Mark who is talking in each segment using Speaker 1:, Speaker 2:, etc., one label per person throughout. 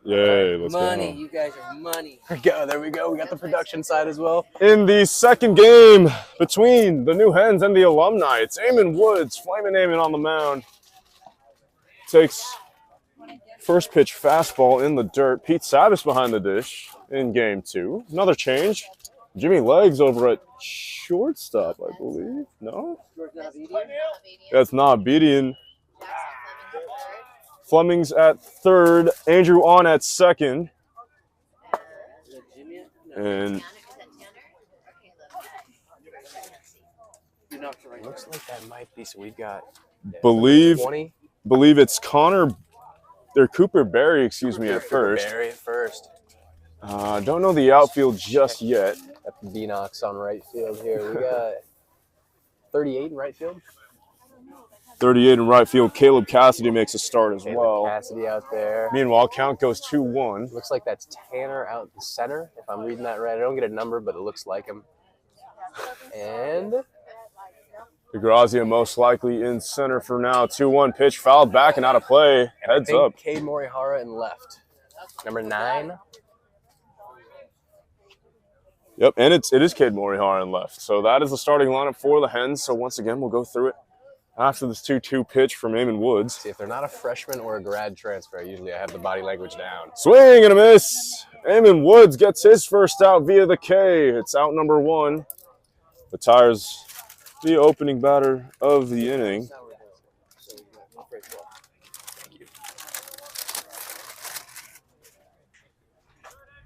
Speaker 1: Yay, let's
Speaker 2: money.
Speaker 1: go.
Speaker 2: You guys are money.
Speaker 3: There we go. There we go. We got the production side as well.
Speaker 1: In the second game between the New Hens and the Alumni, it's Eamon Woods, Flamin' Eamon on the mound. Takes first pitch fastball in the dirt. Pete Savis behind the dish in game 2. Another change. Jimmy Legs over at shortstop, I believe. No? That's not Bedian. Fleming's at third. Andrew on at second. And
Speaker 3: Looks like that might be. So we've got
Speaker 1: believe
Speaker 3: 20.
Speaker 1: it's Cooper Berry, excuse me, at first.
Speaker 3: Berry at first.
Speaker 1: Don't know the outfield just yet.
Speaker 3: Got the Beanox on right field here. We got 38 in right field.
Speaker 1: 38 in right field. Caleb Cassidy makes a start as well.
Speaker 3: Cassidy out there.
Speaker 1: Meanwhile, count goes 2-1.
Speaker 3: Looks like that's Tanner out in center, if I'm reading that right. I don't get a number, but it looks like him. And
Speaker 1: DeGrazia most likely in center for now. 2-1 pitch, fouled back and out of play. Heads up.
Speaker 3: Cade Morihara in left. Number 9.
Speaker 1: Yep, and it is Cade Morihara in left. So that is the starting lineup for the Hens. So once again, we'll go through it after this 2-2 pitch from Eamon Woods.
Speaker 3: See, if they're not a freshman or a grad transfer, usually I have the body language down.
Speaker 1: Swing and a miss. Eamon Woods gets his first out via the K. It's out number 1. Retires the opening batter of the inning.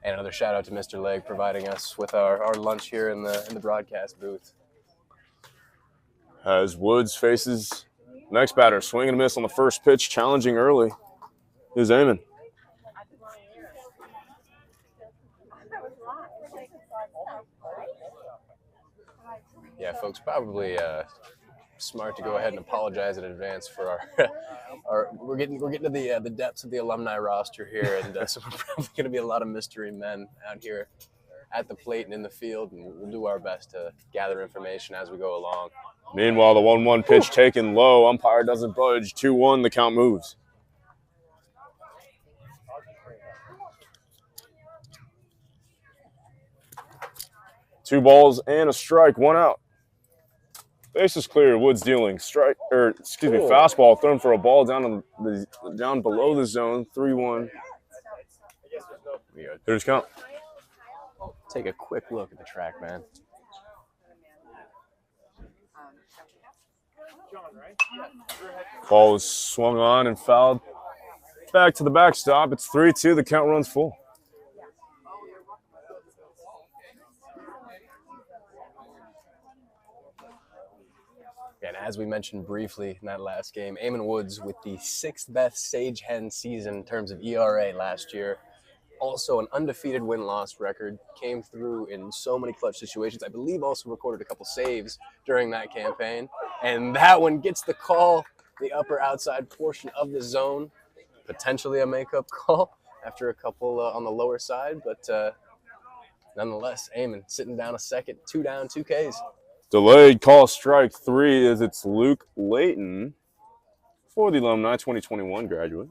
Speaker 3: And another shout out to Mr. Legg providing us with our lunch here in the broadcast booth.
Speaker 1: As Woods faces next batter, swing and a miss on the first pitch, challenging early is Eamon.
Speaker 3: Yeah, folks, probably smart to go ahead and apologize in advance for our we're getting to the depths of the alumni roster here, and so we're probably going to be a lot of mystery men out here at the plate and in the field, and we'll do our best to gather information as we go along.
Speaker 1: Meanwhile, the 1-1 pitch taken low. Umpire doesn't budge. 2-1, the count moves. Two balls and a strike, 1 out. Base is clear. Woods dealing. Fastball thrown for a ball down below the zone. 3-1. Hitters count.
Speaker 3: Take a quick look at the track, man.
Speaker 1: Ball was swung on and fouled back to the backstop. It's 3-2. The count runs full.
Speaker 3: And as we mentioned briefly in that last game, Eamon Woods with the 6th best Sage Hen season in terms of ERA last year. Also an undefeated win-loss record. Came through in so many clutch situations. I believe also recorded a couple saves during that campaign. And that one gets the call, the upper outside portion of the zone. Potentially a makeup call after a couple on the lower side. But nonetheless, Eamon sitting down a second. 2 down, 2 Ks.
Speaker 1: Delayed call, strike 3, as it's Luke Layton for the Alumni 2021 graduate.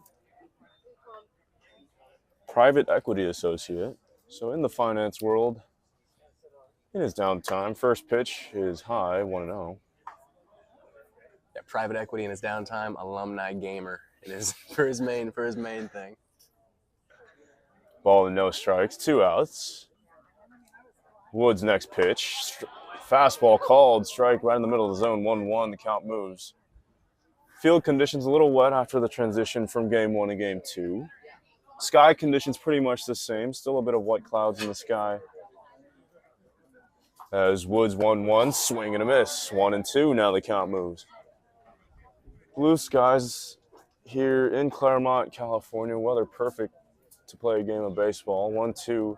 Speaker 1: Private equity associate. So in the finance world, in his downtime, first pitch is high, 1-0.
Speaker 3: Yeah, private equity in his downtime, alumni gamer. It is for his main thing.
Speaker 1: Ball and no strikes, 2 outs. Woods' next pitch. Fastball called, strike right in the middle of the zone, 1-1, the count moves. Field conditions a little wet after the transition from game 1 to game 2. Sky conditions pretty much the same, still a bit of white clouds in the sky. As Woods 1-1, swing and a miss, 1-2, now the count moves. Blue skies here in Claremont, California, weather perfect to play a game of baseball, 1-2.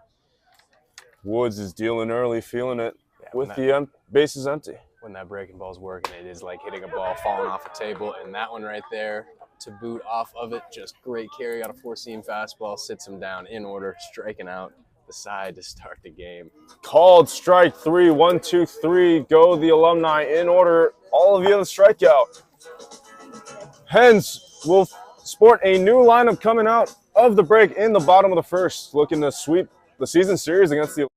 Speaker 1: Woods is dealing early, feeling it. With the bases empty.
Speaker 3: When that breaking ball's working, it is like hitting a ball falling off a table. And that one right there, to boot off of it, just great carry out a 4-seam fastball, sits him down in order, striking out the side to start the game.
Speaker 1: Called strike 3, 1, 2, 3. Go the Alumni in order. All of you on the strikeout. Hens will sport a new lineup coming out of the break in the bottom of the first, looking to sweep the season series against the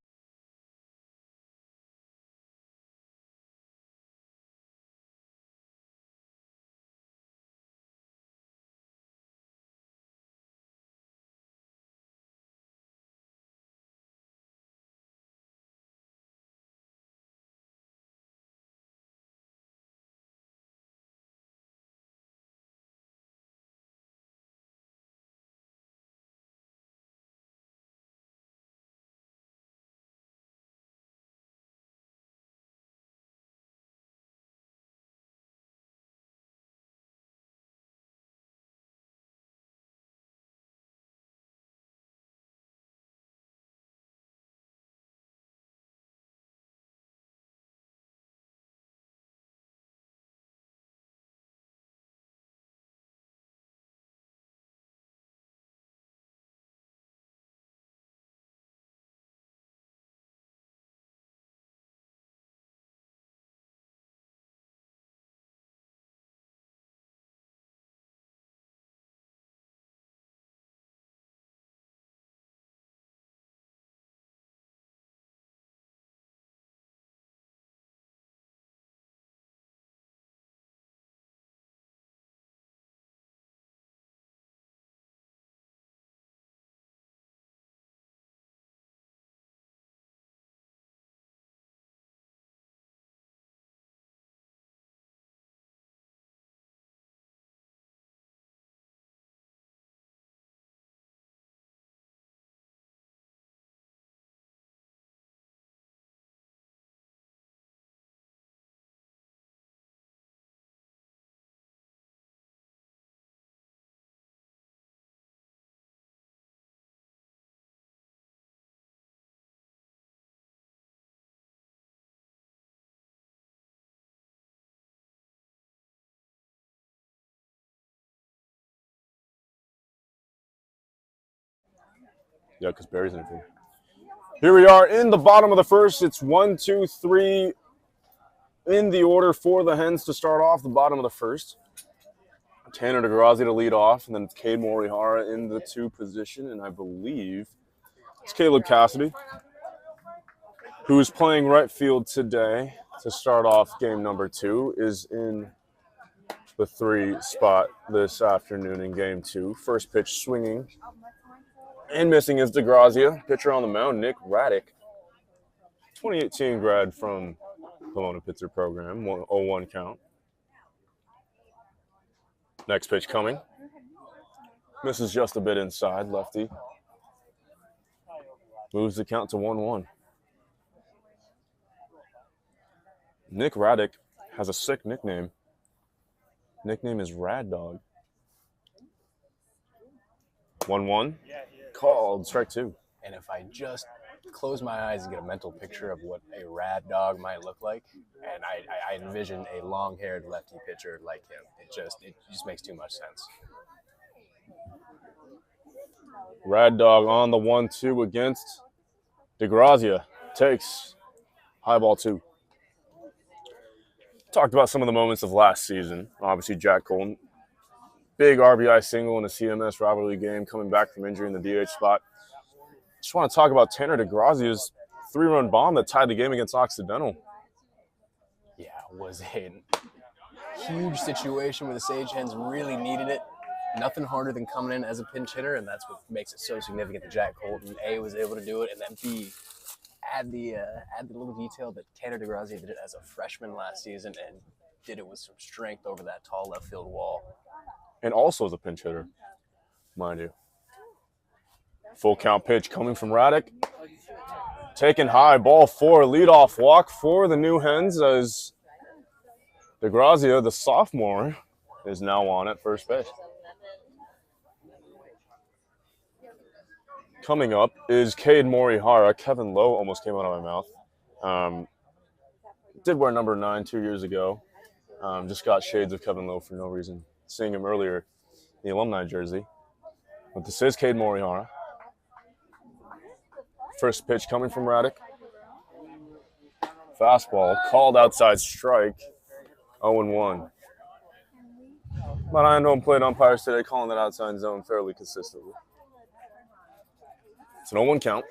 Speaker 1: because Barry's interfering. Here we are in the bottom of the first. It's 1, 2, 3 in the order for the Hens to start off the bottom of the first. Tanner DeGrazia to lead off, and then it's Cade Morihara in the 2 position, and I believe it's Caleb Cassidy, who is playing right field today to start off game number 2, is in the 3 spot this afternoon in game 2. First pitch swinging and missing is DeGrazia. Pitcher on the mound, Nick Raddick, 2018 grad from Pomona Pitzer program, 0-1 count. Next pitch coming. Misses just a bit inside, lefty. Moves the count to 1-1. Nick Raddick has a sick nickname. Nickname is Rad Dog. 1-1. Called, strike 2.
Speaker 3: And if I just close my eyes and get a mental picture of what a rad dog might look like, and I envision a long-haired lefty pitcher like him, it just makes too much sense.
Speaker 1: Rad Dog on the 1-2 against DeGrazia. Takes high ball 2. Talked about some of the moments of last season. Obviously, Jack Colton, big RBI single in a CMS rivalry game, coming back from injury in the DH spot. Just want to talk about Tanner DeGrazia's 3-run bomb that tied the game against Occidental.
Speaker 3: Yeah, it was a huge situation where the Sage Hens really needed it. Nothing harder than coming in as a pinch hitter, and that's what makes it so significant that Jack Colton, A, was able to do it, and then B, add the little detail that Tanner DeGrazia did it as a freshman last season and did it with some strength over that tall left field wall.
Speaker 1: And also as a pinch hitter, mind you. Full count pitch coming from Raddick. Taken high, ball 4, leadoff walk for the new Hens as DeGrazia, the sophomore, is now on at first base. Coming up is Cade Morihara. Kevin Lowe almost came out of my mouth. Did wear number 9 2 years ago. Just got shades of Kevin Lowe for no reason. Seeing him earlier in the Alumni jersey. But this is Cade Morihara. First pitch coming from Raddick. Fastball, called outside strike, 0-1. But I know plate umpires today calling that outside zone fairly consistently. It's an 0-1 count.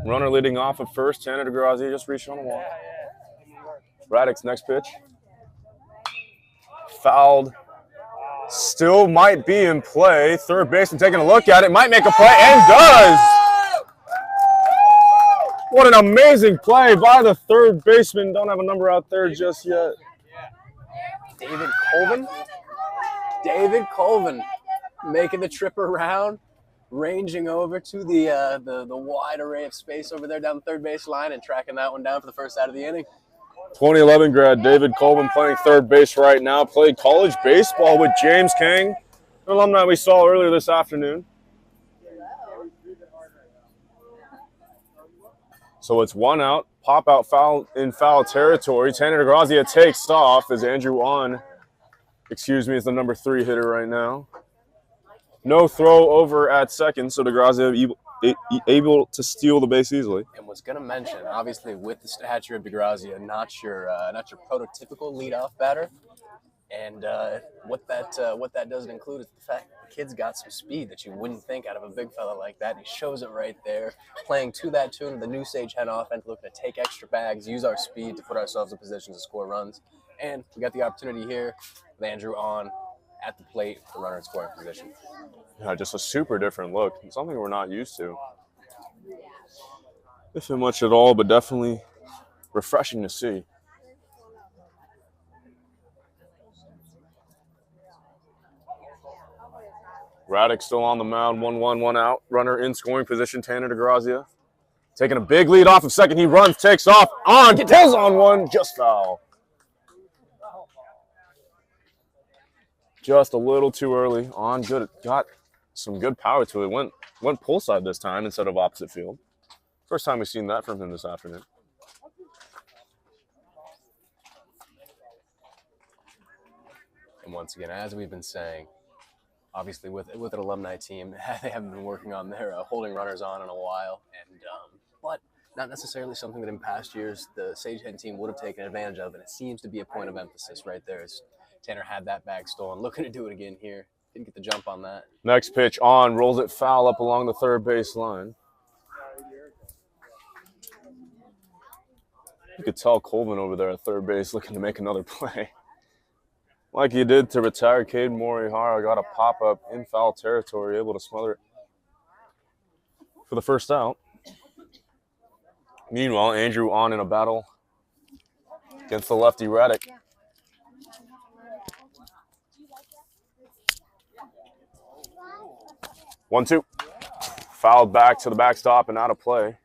Speaker 1: Runner leading off at first. Tanner DeGrazia just reached on the wall. Raddick's next pitch. Fouled. Still might be in play. Third baseman taking a look at it. Might make a play and does. What an amazing play by the third baseman. Don't have a number out there just yet.
Speaker 3: David Colvin. David Colvin making the trip around, ranging over to the wide array of space over there down the third base line and tracking that one down for the first out of the inning.
Speaker 1: 2011 grad David Colvin playing third base right now. Played college baseball with James King, an alumni we saw earlier this afternoon. So it's 1 out. Pop out foul in foul territory. Tanner DeGrazia takes off as Andrew is the number 3 hitter right now. No throw over at second, so DeGrazia able to steal the base easily.
Speaker 3: And was going to mention, obviously, with the stature of DeGrazia, not your prototypical leadoff batter. And what that doesn't include is the fact that the kid's got some speed that you wouldn't think out of a big fella like that. And he shows it right there, playing to that tune of the new Sage Hen offense, looking to take extra bags, use our speed to put ourselves in position to score runs. And we got the opportunity here with Andrew at the plate, the runner in scoring position.
Speaker 1: Yeah, just a super different look. Something we're not used to. If much at all, but definitely refreshing to see. Raddick still on the mound, 1-1, 1 out. Runner in scoring position, Tanner DeGrazia. Taking a big lead off of second. He runs, takes off, pulls on one, just foul. Just a little too early. Good, got some good power to it. Went pull side this time instead of opposite field. First time we've seen that from him this afternoon.
Speaker 3: And once again, as we've been saying, obviously with an alumni team, they haven't been working on their holding runners on in a while, and but not necessarily something that in past years the Sage Hen team would have taken advantage of, and it seems to be a point of emphasis right there. As Tanner had that bag stolen, looking to do it again here. Didn't get the jump on that.
Speaker 1: Next pitch on, rolls it foul up along the third base line. You could tell Colvin over there at third base looking to make another play. Like he did to retired Cade Morihara, got a pop-up in foul territory, able to smother it for the first out. Meanwhile, Andrew in a battle against the lefty Raddick. One, two. Fouled back to the backstop and out of play.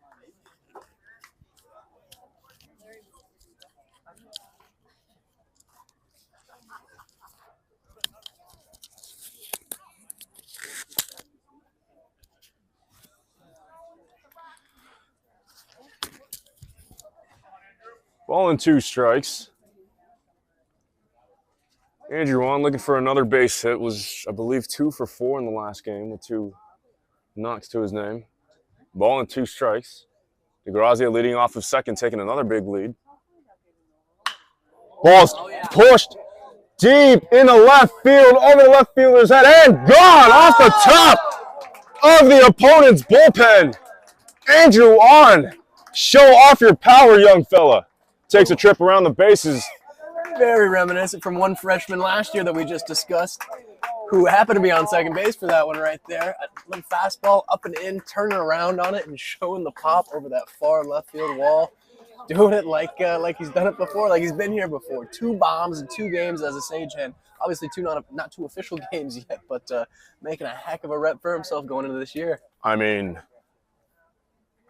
Speaker 1: Ball and 2 strikes. Andrew looking for another base hit. Was, I believe, 2 for 4 in the last game with 2 knocks to his name. Ball and 2 strikes. DeGrazia leading off of second, taking another big lead. Ball's pushed deep in the left field, over the left fielder's head, and gone off the top of the opponent's bullpen. Andrew show off your power, young fella. Takes a trip around the bases.
Speaker 3: Very reminiscent from one freshman last year that we just discussed, who happened to be on second base for that one right there. A little fastball up and in, turning around on it and showing the pop over that far left field wall. Doing it like he's done it before, like he's been here before. 2 bombs in 2 games as a Sage Hen. Obviously, 2 not 2 official games yet, but making a heck of a rep for himself going into this year.
Speaker 1: I mean,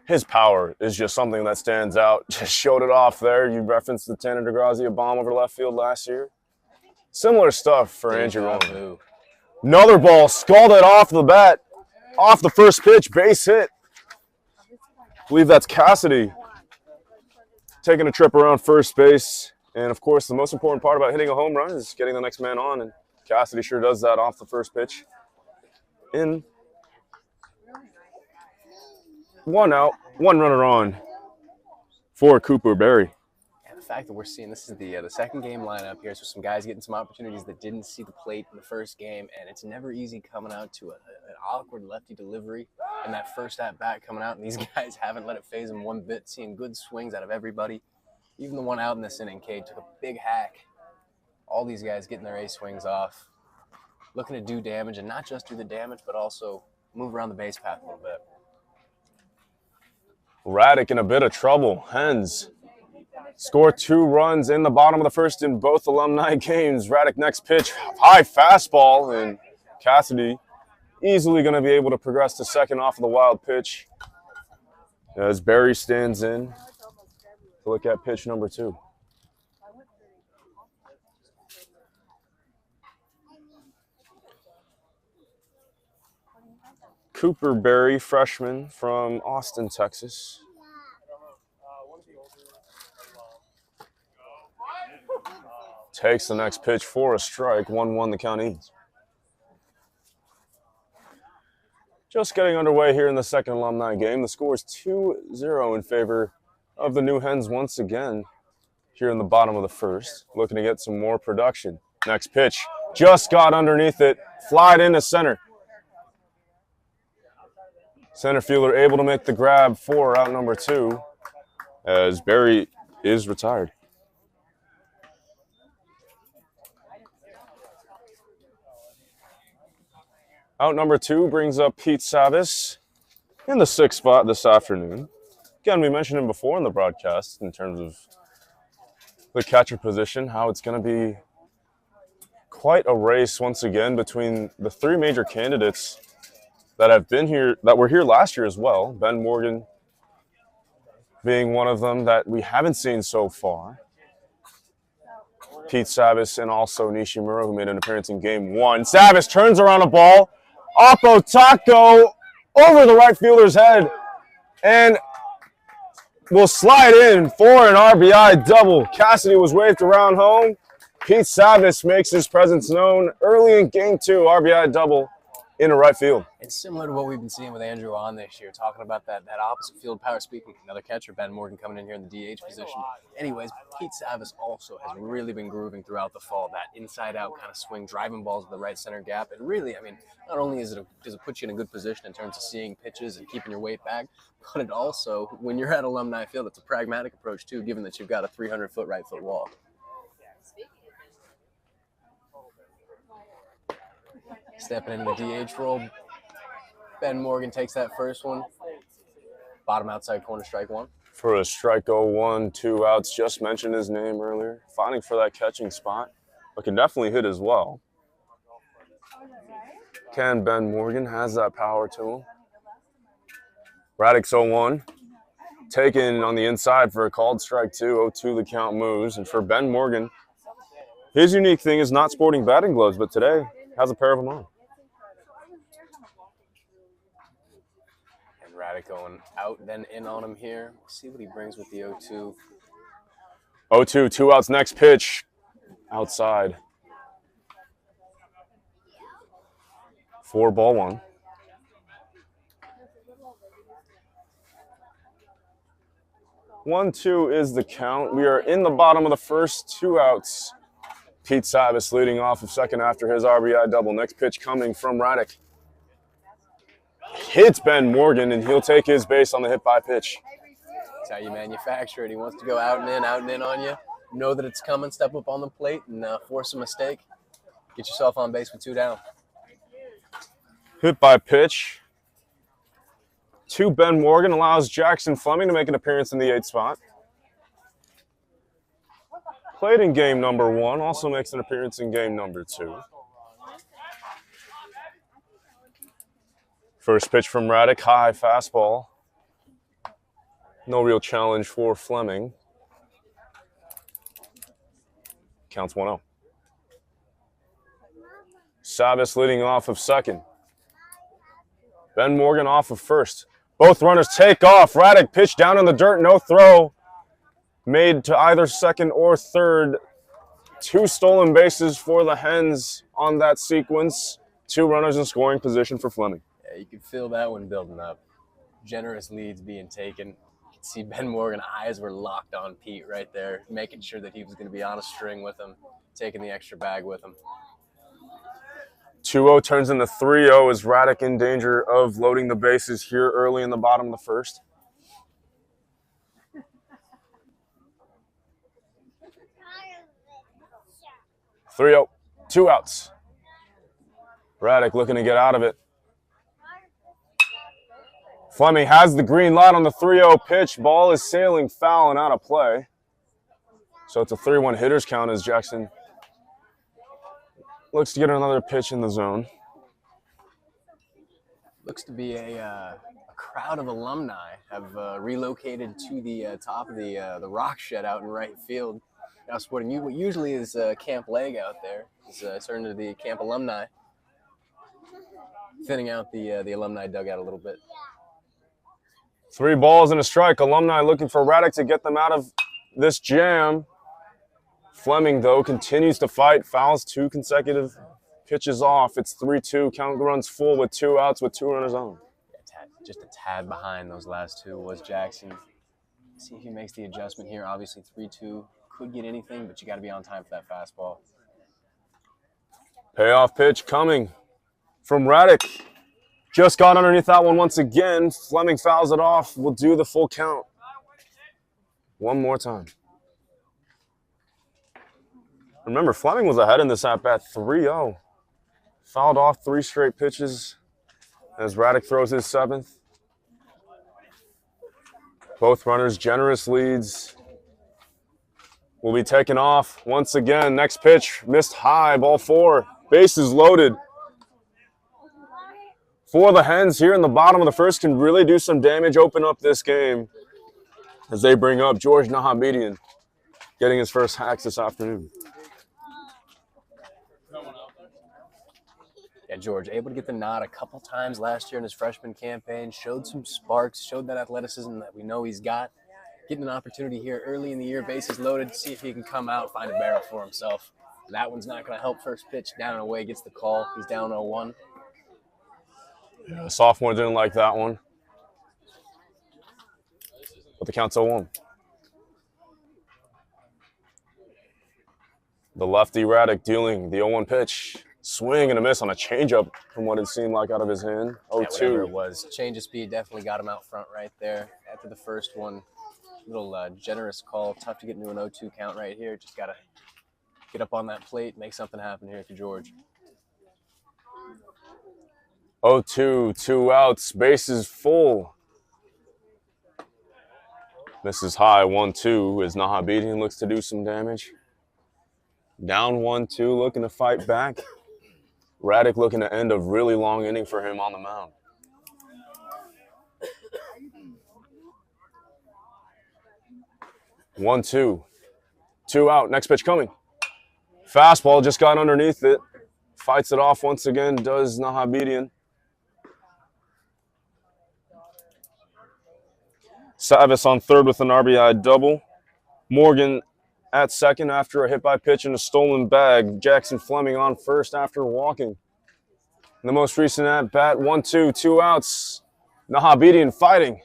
Speaker 1: his power is just something that stands out. Just showed it off there. You referenced the Tanner DeGrazia bomb over left field last year. Similar stuff for Andrew. Another ball scalded off the bat, off the first pitch, base hit. I believe that's Cassidy taking a trip around first base. And, of course, the most important part about hitting a home run is getting the next man on. And Cassidy sure does that off the first pitch. 1 out, 1 runner on for Cooper Berry.
Speaker 3: And fact that we're seeing this is the second game lineup here, so some guys getting some opportunities that didn't see the plate in the first game, and it's never easy coming out to an awkward lefty delivery in that first at-bat coming out, and these guys haven't let it phase them one bit, seeing good swings out of everybody. Even the one out in this inning, Cade took a big hack. All these guys getting their A swings off, looking to do damage, and not just do the damage, but also move around the base path a little bit.
Speaker 1: Raddick in a bit of trouble. Hens score 2 runs in the bottom of the first in both Alumni games. Raddick next pitch, high fastball, and Cassidy easily going to be able to progress to second off of the wild pitch as Barry stands in to look at pitch number 2. Cooper Berry, freshman from Austin, Texas. Takes the next pitch for a strike. 1-1 the count evens. Just getting underway here in the second Alumni game. The score is 2-0 in favor of the New Hens once again here in the bottom of the first. Looking to get some more production. Next pitch just got underneath it. Flied into center. Center fielder able to make the grab for out number 2 as Barry is retired. Out number 2 brings up Pete Savis in the 6th spot this afternoon. Again, we mentioned him before in the broadcast in terms of the catcher position, how it's going to be quite a race once again between the 3 major candidates that have been here, that were here last year as well. Ben Morgan being one of them that we haven't seen so far. Pete Savis and also Nishimura, who made an appearance in game 1. Savis turns around a ball. Oppo Taco over the right fielder's head and will slide in for an RBI double. Cassidy was waved around home. Pete Savis makes his presence known early in game 2, RBI double in the right field.
Speaker 3: It's similar to what we've been seeing with Andrew on this year, talking about that opposite field power. Speaking of another catcher, Ben Morgan coming in here in the DH position. Anyways, Pete Savis also has really been grooving throughout the fall. That inside-out kind of swing, driving balls to the right center gap. And really, I mean, not only does it put you in a good position in terms of seeing pitches and keeping your weight back, but it also, when you're at Alumni Field, it's a pragmatic approach too, given that you've got a 300-foot right-foot wall. Stepping into the DH role, Ben Morgan takes that first one. Bottom outside corner, strike 1.
Speaker 1: For a strike 0-1, 2 outs. Just mentioned his name earlier. Fighting for that catching spot, but can definitely hit as well. Can Ben Morgan, has that power to him. Raddick's 0-1. Taken on the inside for a called strike 2. 0-2 the count moves. And for Ben Morgan, his unique thing is not sporting batting gloves, but today has a pair of them on.
Speaker 3: And Raddick going out, then in on him here. We'll see what he brings with the 0-2.
Speaker 1: 0-2, 2 outs, next pitch. Outside. 4-1. One, 2 is the count. We are in the bottom of the first, 2 outs. Pete Savis leading off of second after his RBI double. Next pitch coming from Raddick. Hits Ben Morgan, and he'll take his base on the hit by pitch.
Speaker 3: That's how you manufacture it. He wants to go out and in on you. Know that it's coming, step up on the plate, and force a mistake. Get yourself on base with 2 down.
Speaker 1: Hit by pitch to Ben Morgan allows Jackson Fleming to make an appearance in the 8th spot. Played in game number 1, also makes an appearance in game number 2. First pitch from Raddick, high fastball. No real challenge for Fleming. Counts 1-0. Savis leading off of second. Ben Morgan off of first. Both runners take off. Raddick pitch down in the dirt, no throw. Made to either second or third. 2 stolen bases for the Hens on that sequence. 2 runners in scoring position for Fleming.
Speaker 3: Yeah, you can feel that one building up. Generous leads being taken. You can see Ben Morgan, eyes were locked on Pete right there, making sure that he was going to be on a string with him, taking the extra bag with him.
Speaker 1: 2-0 turns into 3-0 as Radek in danger of loading the bases here early in the bottom of the first. 3-0, 2 outs. Radek looking to get out of it. Fleming has the green light on the 3-0 pitch. Ball is sailing foul and out of play. So it's a 3-1 hitters count as Jackson looks to get another pitch in the zone.
Speaker 3: Looks to be a crowd of alumni have relocated to the top of the rock shed out in right field. Now sporting what usually is Camp Leg out there is turned into the Camp Alumni, thinning out the alumni dugout a little bit.
Speaker 1: 3 balls and a strike. Alumni looking for Radek to get them out of this jam. Fleming, though, continues to fight. Fouls 2 consecutive pitches off. It's 3-2. Count runs full with 2 outs with 2 runners on.
Speaker 3: Yeah, just a tad behind those last 2 was Jackson. See if he makes the adjustment here. Obviously 3-2. Could get anything, but you got to be on time for that fastball.
Speaker 1: Payoff pitch coming from Radek. Just got underneath that one once again. Fleming fouls it off. Will do the full count. One more time. Remember, Fleming was ahead in this at-bat 3-0. Fouled off 3 straight pitches as Radek throws his 7th. Both runners generous leads. Will be taken off once again. Next pitch, missed high, ball 4. Bases loaded. For the Hens here in the bottom of the first can really do some damage, open up this game as they bring up George Nahabedian, getting his first hacks this afternoon.
Speaker 3: Yeah, George, able to get the nod a couple times last year in his freshman campaign, showed some sparks, showed that athleticism that we know he's got. Getting an opportunity here early in the year, bases loaded, see if he can come out, find a barrel for himself. That one's not going to help. First pitch, down and away, gets the call. He's down 0-1.
Speaker 1: Yeah, sophomore didn't like that one. But the count's 0-1. The lefty Radek dealing the 0-1 pitch. Swing and a miss on a changeup from what it seemed like out of his hand. 0-2.
Speaker 3: Yeah, whatever it was. Change of speed definitely got him out front right there. After the first one, little generous call. Tough to get into an 0-2 count right here. Just got to get up on that plate, make something happen here for George.
Speaker 1: 0-2, 2 outs, bases full. Misses high, 1-2 as Nahabedian looks to do some damage. Down 1-2, looking to fight back. Radek looking to end a really long inning for him on the mound. One, two. 2 out. Next pitch coming. Fastball just got underneath it. Fights it off once again, does Nahabedian. Savis on third with an RBI double. Morgan at second after a hit by pitch and a stolen bag. Jackson Fleming on first after walking. In the most recent at-bat, 1-2, 2 outs. Nahabedian fighting.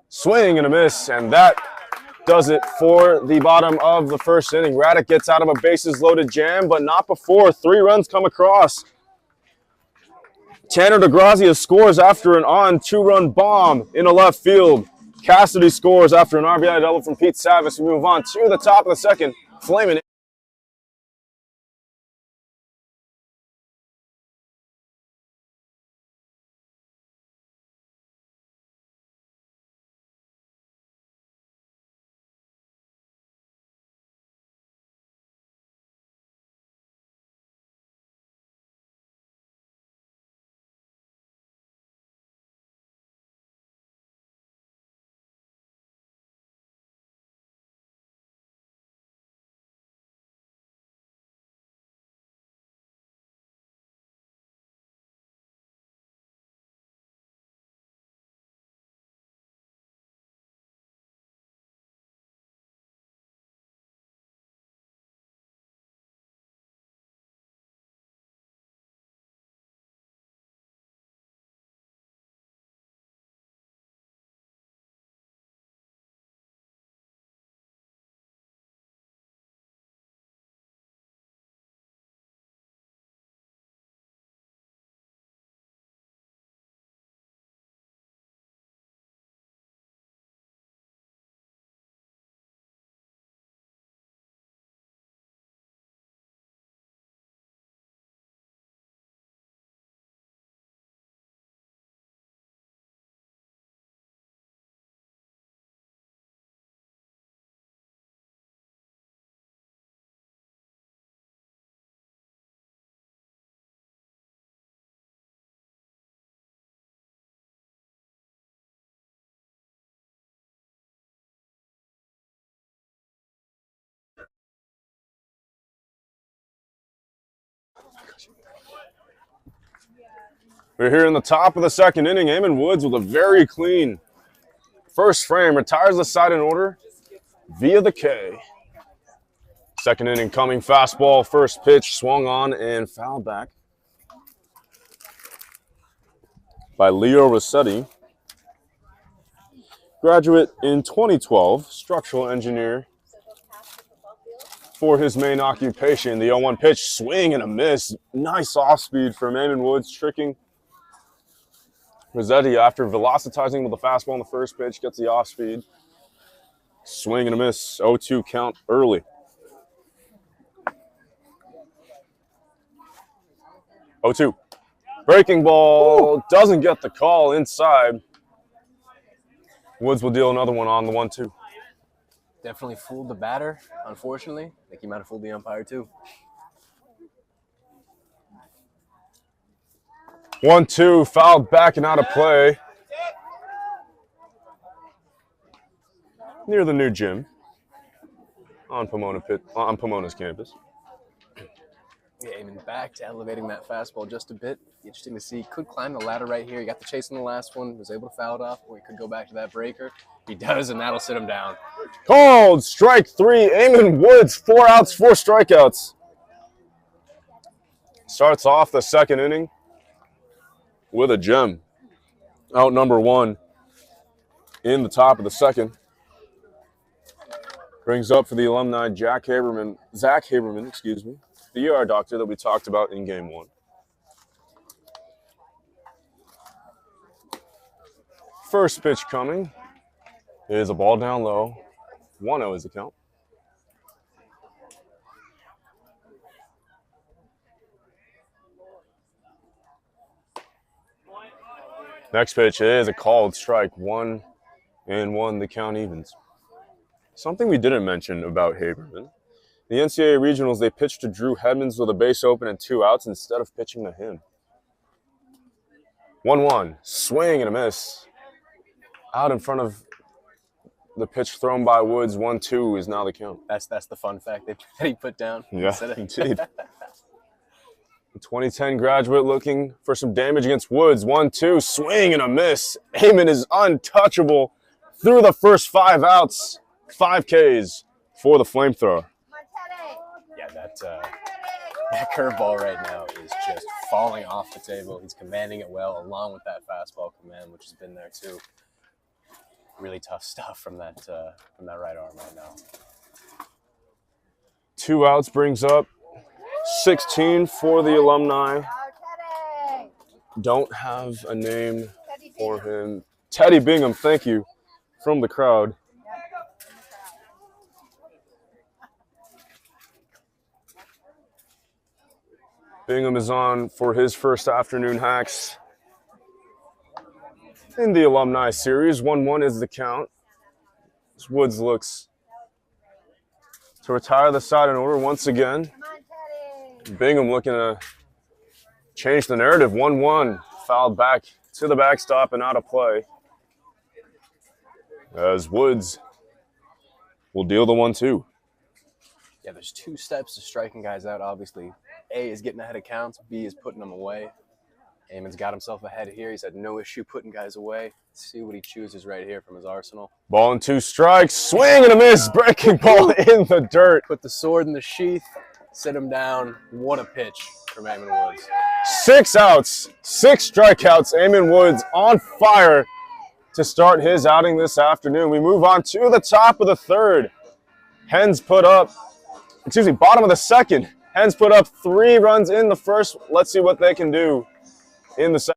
Speaker 1: Swing and a miss, and that does it for the bottom of the first inning. Radek gets out of a bases-loaded jam, but not before 3 runs come across. Tanner DeGrazia scores after an on 2-run bomb in a left field. Cassidy scores after an RBI double from Pete Savis. We move on to the top of the second. Flaming We're here in the top of the second inning. Eamon Woods with a very clean first frame. Retires the side in order via the K. Second inning coming. Fastball, first pitch, swung on and fouled back by Leo Rossetti. Graduate in 2012, structural engineer for his main occupation. The 0-1 pitch, swing and a miss. Nice off speed from Eamon Woods, tricking Rossetti after velocitizing with the fastball on the first pitch. Gets the off speed. Swing and a miss. 0-2 count early. 0-2. Breaking ball. Doesn't get the call inside. Woods will deal another one on the 1-2.
Speaker 3: Definitely fooled the batter, unfortunately. I think he might have fooled the umpire, too.
Speaker 1: 1-2, fouled back and out of play. Near the new gym on Pomona's campus.
Speaker 3: Yeah, aiming back to elevating that fastball just a bit. Interesting to see. Could climb the ladder right here. He got the chase on the last one. Was able to foul it off, or he could go back to that breaker. He does, and that'll sit him down.
Speaker 1: Called strike 3. Eamon Woods, 4 outs, 4 strikeouts. Starts off the second inning with a gem. Out number 1 in the top of the second. Brings up for the Alumni Zach Haberman, the ER doctor that we talked about in game 1. First pitch coming is a ball down low. 1-0 is the count. Next pitch is a called strike. 1-1, the count evens. Something we didn't mention about Haberman. The NCAA regionals, they pitched to Drew Hedmans with a base open and 2 outs instead of pitching to him. 1-1, swing and a miss. Out in front of the pitch thrown by Woods. 1-2 is now the count.
Speaker 3: That's the fun fact that he put down.
Speaker 1: Yeah, indeed. The 2010 graduate looking for some damage against Woods. 1-2, swing and a miss. Eamon is untouchable through the first 5 outs. 5 Ks for the flamethrower.
Speaker 3: Yeah, that curveball right now is just falling off the table. He's commanding it well, along with that fastball command, which has been there too. Really tough stuff from that right arm right now.
Speaker 1: 2 outs brings up 16 for the Alumni. Don't have a name for him. Teddy Bingham, thank you, from the crowd. Bingham is on for his first afternoon hacks in the Alumni series. 1-1 is the count. As Woods looks to retire the side in order once again. Bingham looking to change the narrative. 1-1, fouled back to the backstop and out of play. As Woods will deal the 1-2.
Speaker 3: Yeah, there's 2 steps to striking guys out, obviously. A is getting ahead of counts. B is putting them away. Eamon's got himself ahead here. He's had no issue putting guys away. Let's see what he chooses right here from his arsenal.
Speaker 1: Ball and 2 strikes. Swing and a miss. Breaking ball in the dirt.
Speaker 3: Put the sword in the sheath. Sit him down. What a pitch from Eamon Woods.
Speaker 1: 6 outs, 6 strikeouts. Eamon Woods on fire to start his outing this afternoon. We move on to the top of the third. Bottom of the second. Hens put up 3 runs in the first. Let's see what they can do in the second.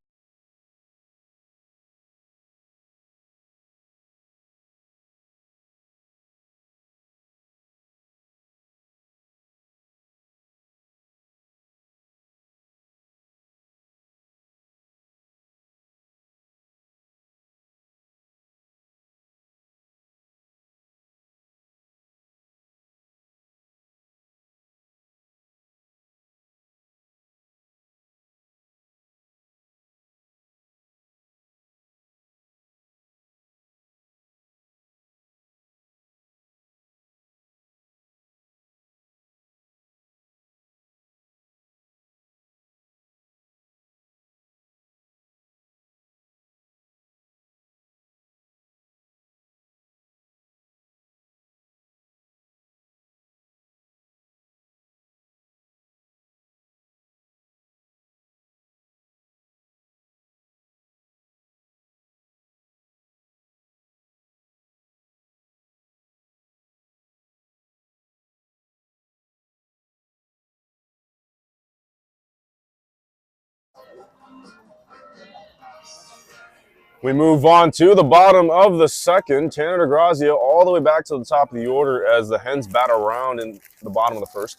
Speaker 1: We move on to the bottom of the second. Tanner DeGrazia all the way back to the top of the order as the Hens bat around in the bottom of the first.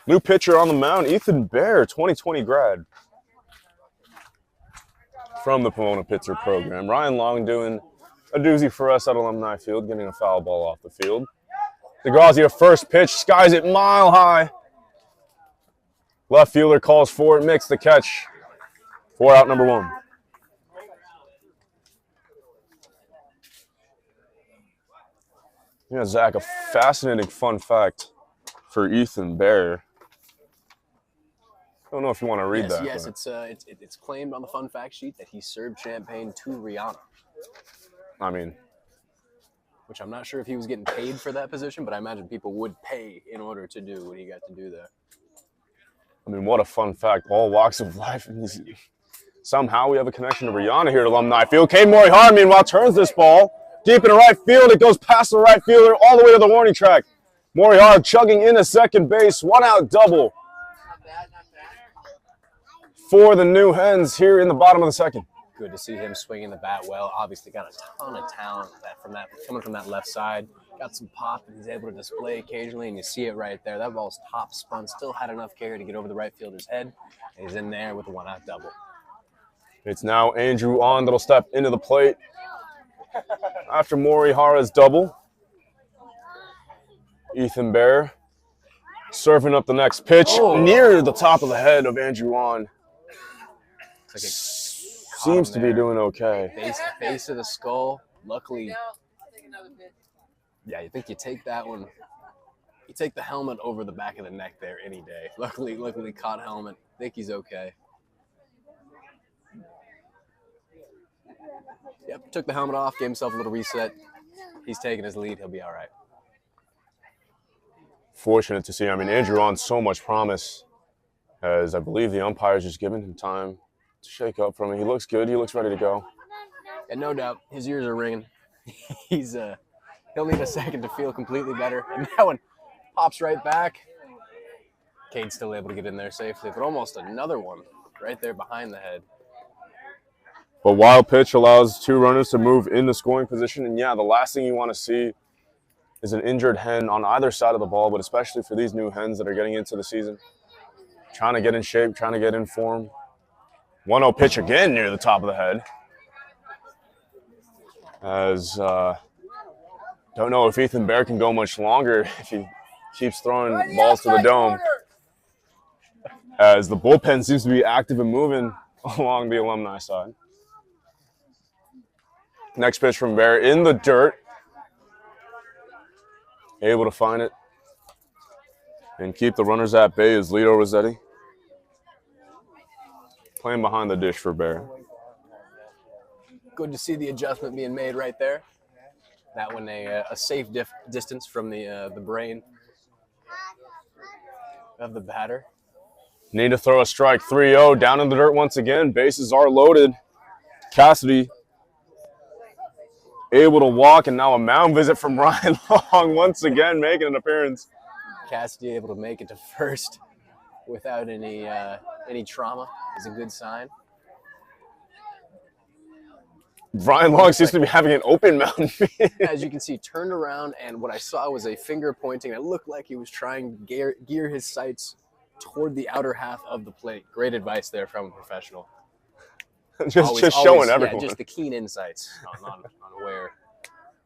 Speaker 1: New pitcher on the mound, Ethan Bear, 2020 grad from the Pomona Pitzer program. Ryan Long doing a doozy for us at Alumni Field, getting a foul ball off the field. DeGrazia first pitch, skies it mile high. Left fielder calls for it, makes the catch. 4 out, number 1. Yeah, Zach, a fascinating fun fact for Ethan Bear. I don't know if you want to read that.
Speaker 3: Yes, it's claimed on the fun fact sheet that he served champagne to Rihanna.
Speaker 1: I mean,
Speaker 3: which I'm not sure if he was getting paid for that position, but I imagine people would pay in order to do what he got to do there.
Speaker 1: I mean, what a fun fact. All walks of life. Somehow we have a connection to Rihanna here at Alumni Field. Cade Morihara, meanwhile, turns this ball deep in the right field. It goes past the right fielder all the way to the warning track. Morihara chugging into second base. 1 out, double for the new Hens here in the bottom of the second.
Speaker 3: Good to see him swinging the bat well. Obviously got a ton of talent coming from that left side. Got some pop that he's able to display occasionally, and you see it right there. That ball's top spun, still had enough carry to get over the right fielder's head, and he's in there with a 1 out double.
Speaker 1: It's now Andrew On that'll step into the plate after Morihara's double. Ethan Bear serving up the next pitch near the top of the head of Andrew On. Seems to be doing okay.
Speaker 3: Base of the skull. Luckily, yeah, you think you take that one. You take the helmet over the back of the neck there any day. Luckily caught helmet. I think he's okay. Yep, took the helmet off, gave himself a little reset. He's taking his lead. He'll be all right.
Speaker 1: Fortunate to see. I mean, Andrew On so much promise, as I believe the umpire's just giving him time to shake up from it. He looks good. He looks ready to go.
Speaker 3: And no doubt, his ears are ringing. He'll need a second to feel completely better. And that one pops right back. Cade's still able to get in there safely, but almost another one right there behind the head.
Speaker 1: But wild pitch allows 2 runners to move into scoring position. And yeah, the last thing you want to see is an injured hen on either side of the ball, but especially for these new Hens that are getting into the season. Trying to get in shape, trying to get in form. 1-0 pitch again near the top of the head. As don't know if Ethan Bear can go much longer if he keeps throwing balls to the dome. As the bullpen seems to be active and moving along the Alumni side. Next pitch from Bear in the dirt. Able to find it and keep the runners at bay is Lito Rossetti. Playing behind the dish for Bear.
Speaker 3: Good to see the adjustment being made right there. That one a safe distance from the brain of the batter.
Speaker 1: Need to throw a strike. 3-0 down in the dirt once again. Bases are loaded. Cassidy able to walk, and now a mound visit from Ryan Long once again making an appearance.
Speaker 3: Cassidy able to make it to first without any trauma is a good sign.
Speaker 1: Ryan Long seems to be having an open mound.
Speaker 3: As you can see, turned around, and what I saw was a finger pointing. It looked like he was trying to gear his sights toward the outer half of the plate. Great advice there from a professional.
Speaker 1: just showing everyone.
Speaker 3: Yeah, just the keen insights on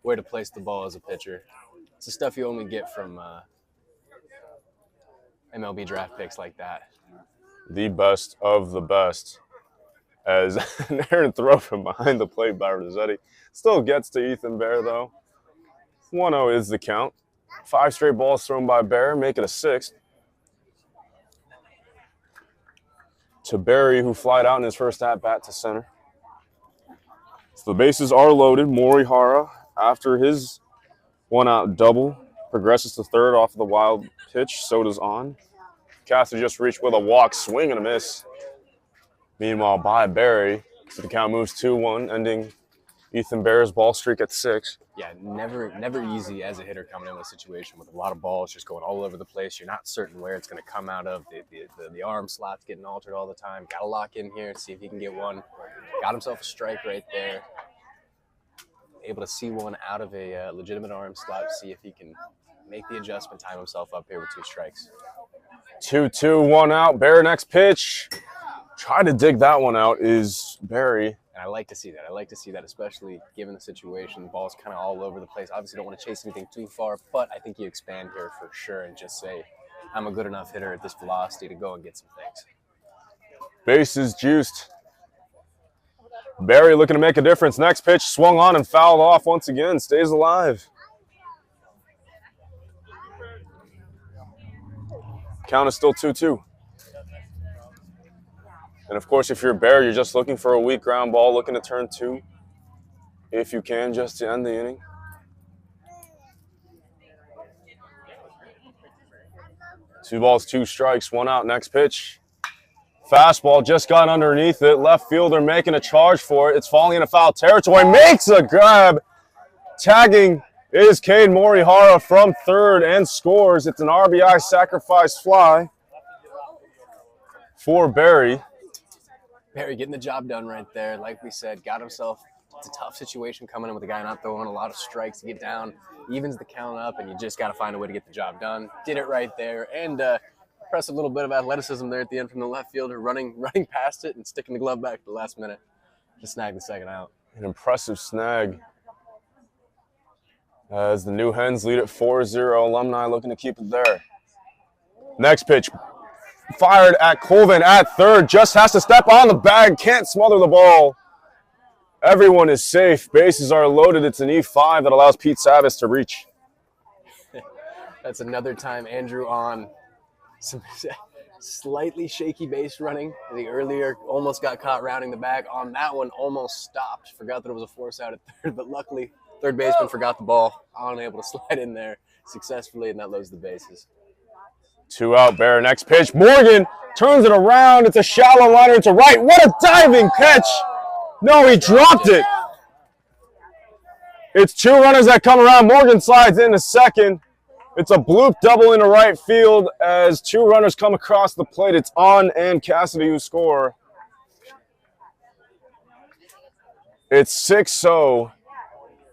Speaker 3: where to place the ball as a pitcher. It's the stuff you only get from MLB draft picks like that.
Speaker 1: The best of the best. As an errant throw from behind the plate by Rossetti. Still gets to Ethan Bear, though. 1-0 is the count. 5 straight balls thrown by Bear, make it a 6th. To Barry, who flied out in his first at-bat to center. So the bases are loaded. Morihara, after his 1-out double, progresses to third off of the wild pitch. So does On. Cassidy just reached with a walk, swing and a miss. Meanwhile, by Barry, so the count moves 2-1, ending Ethan Bear's ball streak at 6.
Speaker 3: Yeah, never easy as a hitter coming in a situation with a lot of balls just going all over the place. You're not certain where it's going to come out of. The arm slot's getting altered all the time. Got to lock in here, see if he can get one. Got himself a strike right there. Able to see one out of a legitimate arm slot, see if he can make the adjustment, time himself up here with 2 strikes.
Speaker 1: 2-2, 1 out. Bear next pitch. Try to dig that one out is Barry.
Speaker 3: And I like to see that. I like to see that, especially given the situation. The ball's kind of all over the place. Obviously, don't want to chase anything too far, but I think you expand here for sure and just say, I'm a good enough hitter at this velocity to go and get some things.
Speaker 1: Bases juiced. Barry looking to make a difference. Next pitch swung on and fouled off once again. Stays alive. Count is still 2-2. And of course, if you're a Bear, you're just looking for a weak ground ball, looking to turn 2, if you can, just to end the inning. Two balls, 2 strikes, 1 out. Next pitch. Fastball just got underneath it. Left fielder making a charge for it. It's falling into foul territory. Makes a grab. Tagging is Cade Morihara from third and scores. It's an RBI sacrifice fly for Barry.
Speaker 3: Barry getting the job done right there. Like we said, got himself, it's a tough situation coming in with a guy not throwing a lot of strikes to get down. Evens the count up, and you just got to find a way to get the job done. Did it right there. And impressive little bit of athleticism there at the end from the left fielder, running past it and sticking the glove back at the last minute to snag the second out.
Speaker 1: An impressive snag as the New Hens lead at 4-0. Alumni looking to keep it there. Next pitch. Fired at Colvin at third. Just has to step on the bag. Can't smother the ball. Everyone is safe. Bases are loaded. It's an E5 that allows Pete Savis to reach.
Speaker 3: That's another time Andrew on some slightly shaky base running. The earlier almost got caught rounding the bag. On that one, almost stopped. Forgot that it was a force out at third, but luckily third baseman forgot the ball. Unable to slide in there successfully, and that loads the bases.
Speaker 1: 2 out, Bear. Next pitch. Morgan turns it around. It's a shallow liner into right. What a diving catch. No, he dropped it. It's 2 runners that come around. Morgan slides into second. It's a bloop double into right field as 2 runners come across the plate. It's On and Cassidy who score. It's 6-0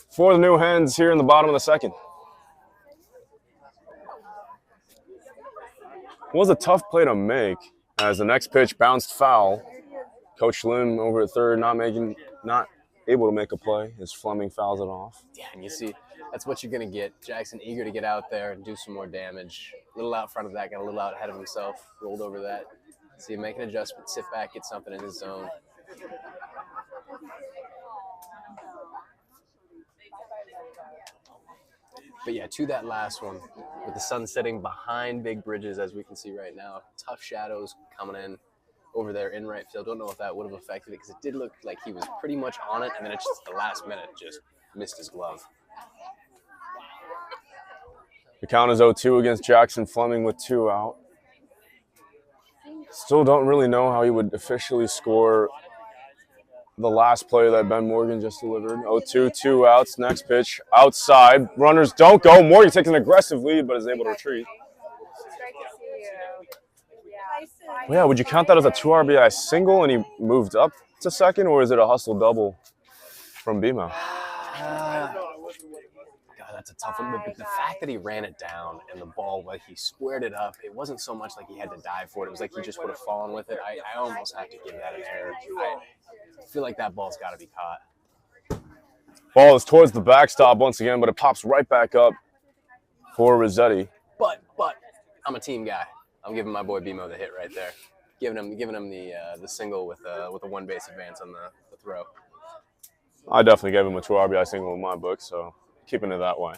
Speaker 1: for the New Hens here in the bottom of the second. It was a tough play to make as the next pitch bounced foul. Coach Lim over at third not able to make a play as Fleming fouls it off.
Speaker 3: Yeah, and you see, that's what you're going to get. Jackson eager to get out there and do some more damage. A little out front of that, got a little out ahead of himself, rolled over that. See him make an adjustment, sit back, get something in his zone. But yeah, to that last one, with the sun setting behind big bridges, as we can see right now, tough shadows coming in over there in right field. Don't know if that would have affected it because it did look like he was pretty much on it, and then it's just the last minute just missed his glove.
Speaker 1: The count is 0-2 against Jackson Fleming with 2 out. Still don't really know how he would officially score the last play that Ben Morgan just delivered. 0-2, 2 outs. Next pitch outside. Runners don't go. Morgan takes an aggressive lead but is able to retreat. Well, yeah, would you count that as a 2 RBI single and he moved up to second, or is it a hustle double from Bimo?
Speaker 3: God, that's a tough one. But the fact that he ran it down and the ball, like he squared it up, it wasn't so much like he had to dive for it. It was like he just would have fallen with it. I almost have to give that an error. I feel like that ball's got to be caught.
Speaker 1: Ball is towards the backstop once again, but it pops right back up for Rossetti.
Speaker 3: But I'm a team guy. I'm giving my boy Bimo the hit right there. Giving him the single with a 1 base advance on the throw.
Speaker 1: I definitely gave him a 2 RBI single in my book, so keeping it that way.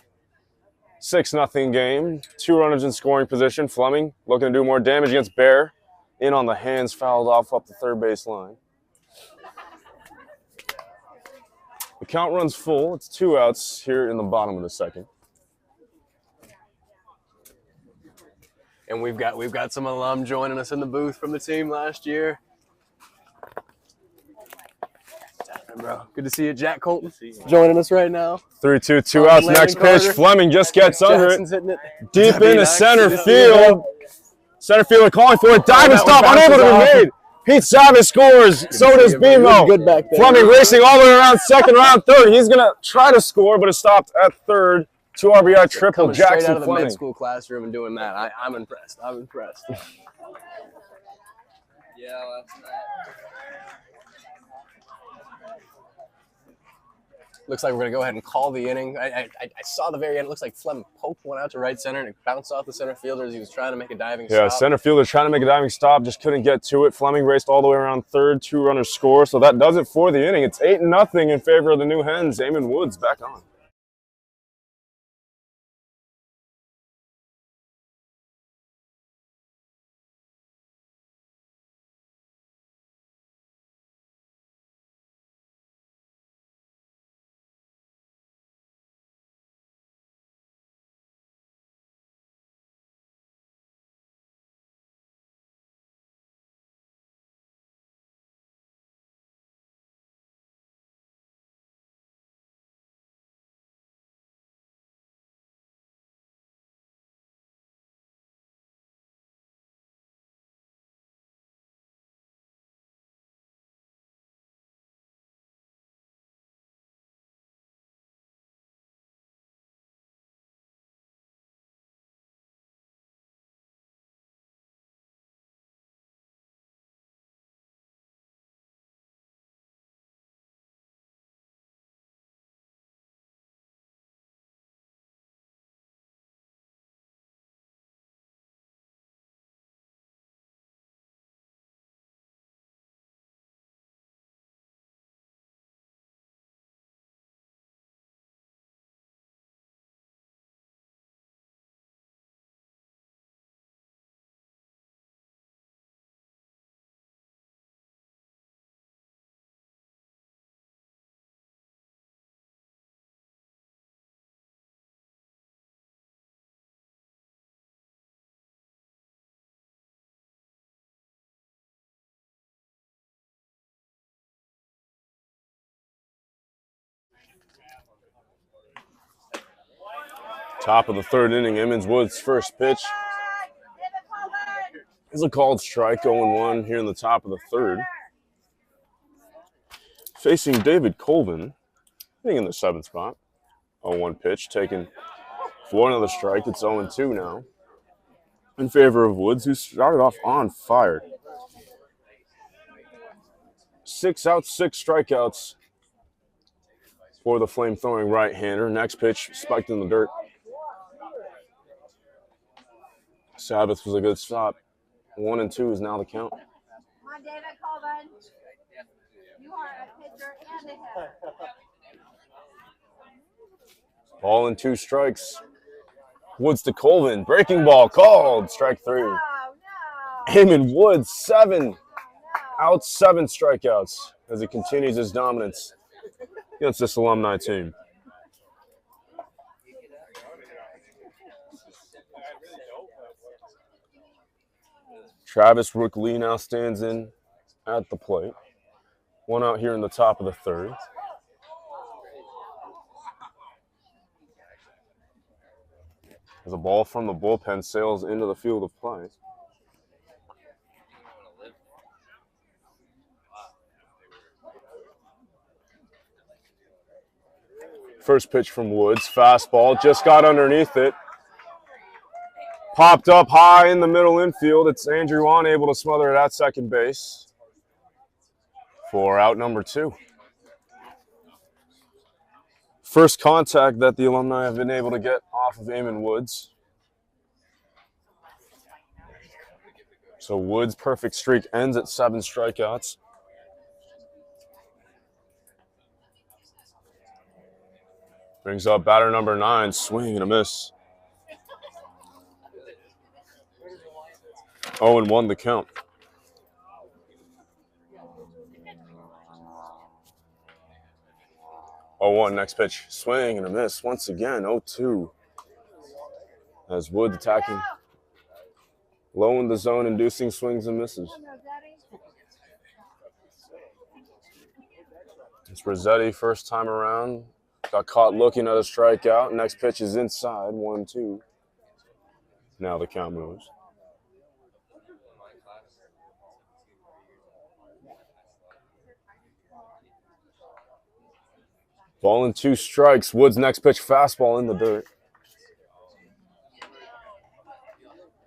Speaker 1: 6-0 game. 2 runners in scoring position. Fleming looking to do more damage against Bear. In on the hands, fouled off up the third base line. The count runs full. It's 2 outs here in the bottom of the second.
Speaker 3: And we've got some alum joining us in the booth from the team last year. Bro, good to see you. Jack Colton joining us right now.
Speaker 1: 3-2, 2 outs. Next pitch. Fleming just gets under it.
Speaker 3: Hitting it.
Speaker 1: Deep into center field. Center fielder calling for it. Diving stop, unable to be made. Pete Savage scores. So does BMO.
Speaker 3: Good back there.
Speaker 1: Fleming racing all the way around second, around third. He's going to try to score, but is stopped at third. 2 RBI triple.
Speaker 3: Coming straight
Speaker 1: Jackson
Speaker 3: out of the
Speaker 1: Fleming.
Speaker 3: med school classroom and doing that. I'm impressed. I'm impressed.
Speaker 2: Yeah, last night.
Speaker 3: Looks like we're going to go ahead and call the inning. I saw the very end. It looks like Fleming poked one out to right center, and it bounced off the center fielder as he was trying to make a diving stop.
Speaker 1: Yeah, center fielder trying to make a diving stop, just couldn't get to it. Fleming raced all the way around third. 2 runners score, so that does it for the inning. It's 8-0 in favor of the New Hens. Eamon Woods back on. Top of the third inning, Emmons Woods' first pitch is a called strike, 0-1 here in the top of the third. Facing David Colvin, hitting in the 7th spot. 0-1 pitch taken for another strike. It's 0-2 now in favor of Woods, who started off on fire. 6 outs, 6 strikeouts for the flame-throwing right-hander. Next pitch spiked in the dirt. Sabbath was a good stop. 1-2 is now the count.
Speaker 4: Come on, David Colvin. You are a pitcher and a hitter.
Speaker 1: Ball and 2 strikes. Woods to Colvin. Breaking ball called. Strike 3.
Speaker 4: No.
Speaker 1: Eamon Woods, 7 outs, 7 strikeouts as he continues his dominance against this Alumni team. Travis Rook-Lee now stands in at the plate. 1 out here in the top of the third. As a ball from the bullpen sails into the field of play. First pitch from Woods, fastball, just got underneath it. Popped up high in the middle infield. It's Andrew Wan able to smother it at second base for out number 2. First contact that the Alumni have been able to get off of Eamon Woods. So Woods' perfect streak ends at 7 strikeouts. Brings up batter number 9, swing and a miss. 0-1 the count. 0-1 next pitch, swing and a miss once again. 0-2 as Wood attacking low in the zone, inducing swings and misses. It's Rossetti first time around. Got caught looking at a strikeout. Next pitch is inside, 1-2. Now the count moves. Ball and 2 strikes. Woods next pitch fastball in the dirt.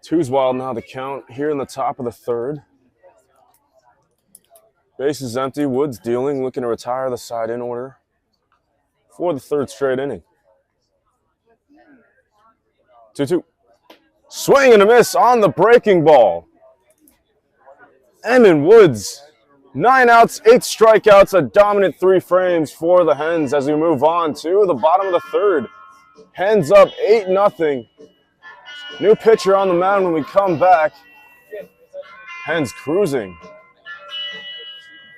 Speaker 1: 2's wild now the count here in the top of the third. Base is empty. Woods dealing, looking to retire the side in order for the third straight inning. 2-2. Swing and a miss on the breaking ball. Eamon Woods, 9 outs, 8 strikeouts, a dominant 3 frames for the Hens as we move on to the bottom of the third. Hens up 8-0. New pitcher on the mound when we come back. Hens cruising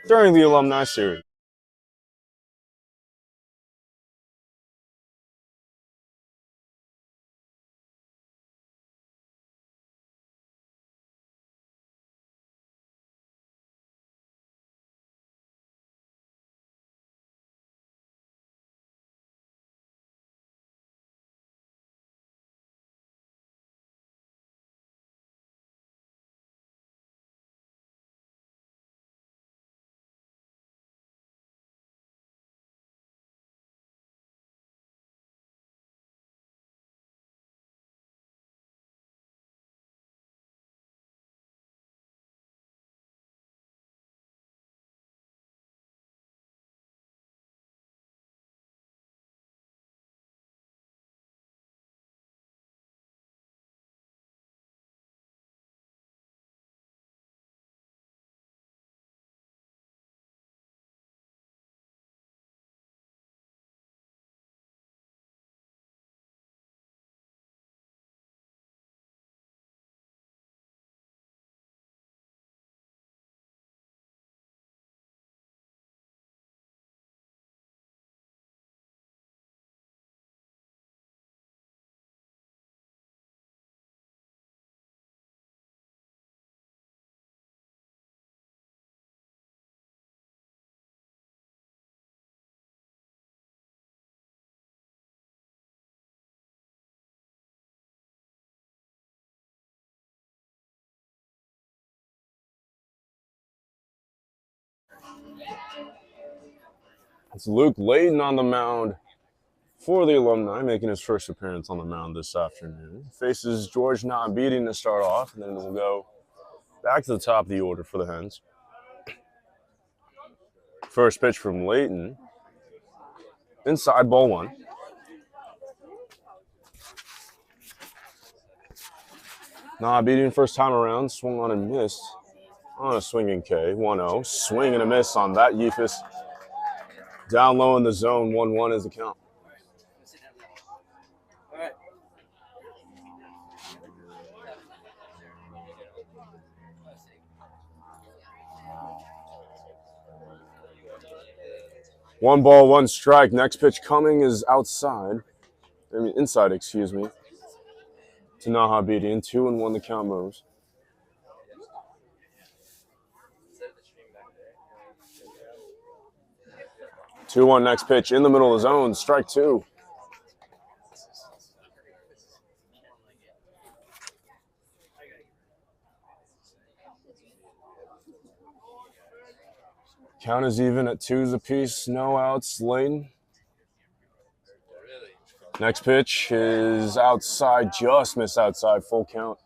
Speaker 1: during the Alumni Series. It's Luke Layton on the mound for the Alumni, making his first appearance on the mound this afternoon. Faces George Nahabidi to start off, and then we'll go back to the top of the order for the Hens. First pitch from Layton. Inside, ball 1. Nahabidi first time around, swung on and missed on a swinging K. 1-0. Swing and a miss on that Yeefus. Down low in the zone, 1-1 is the count.
Speaker 2: All right.
Speaker 1: One ball, 1 strike. Next pitch coming is inside, excuse me, to Nahabidi. 2-1 the count moves. Two one next pitch in the middle of the zone, strike 2. Count is even at 2s apiece, no outs. Layton. Next pitch is outside, just missed outside, full count.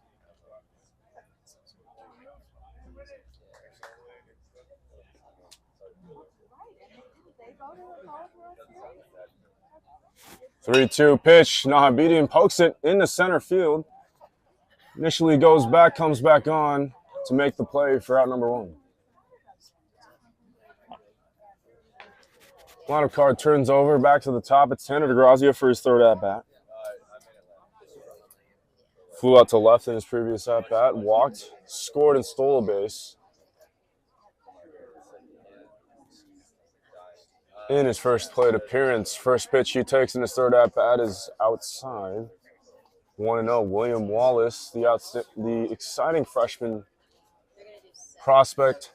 Speaker 1: Three-two pitch. Nahabidi pokes it into center field. Initially goes back, comes back on to make the play for out number 1. Lineup card turns over, back to the top. It's Tanner DeGrazia for his third at-bat. Flew out to left in his previous at-bat, walked, scored, and stole a base. In his first plate appearance, first pitch he takes in his third at-bat is outside. 1-0, William Wallace, the exciting freshman prospect,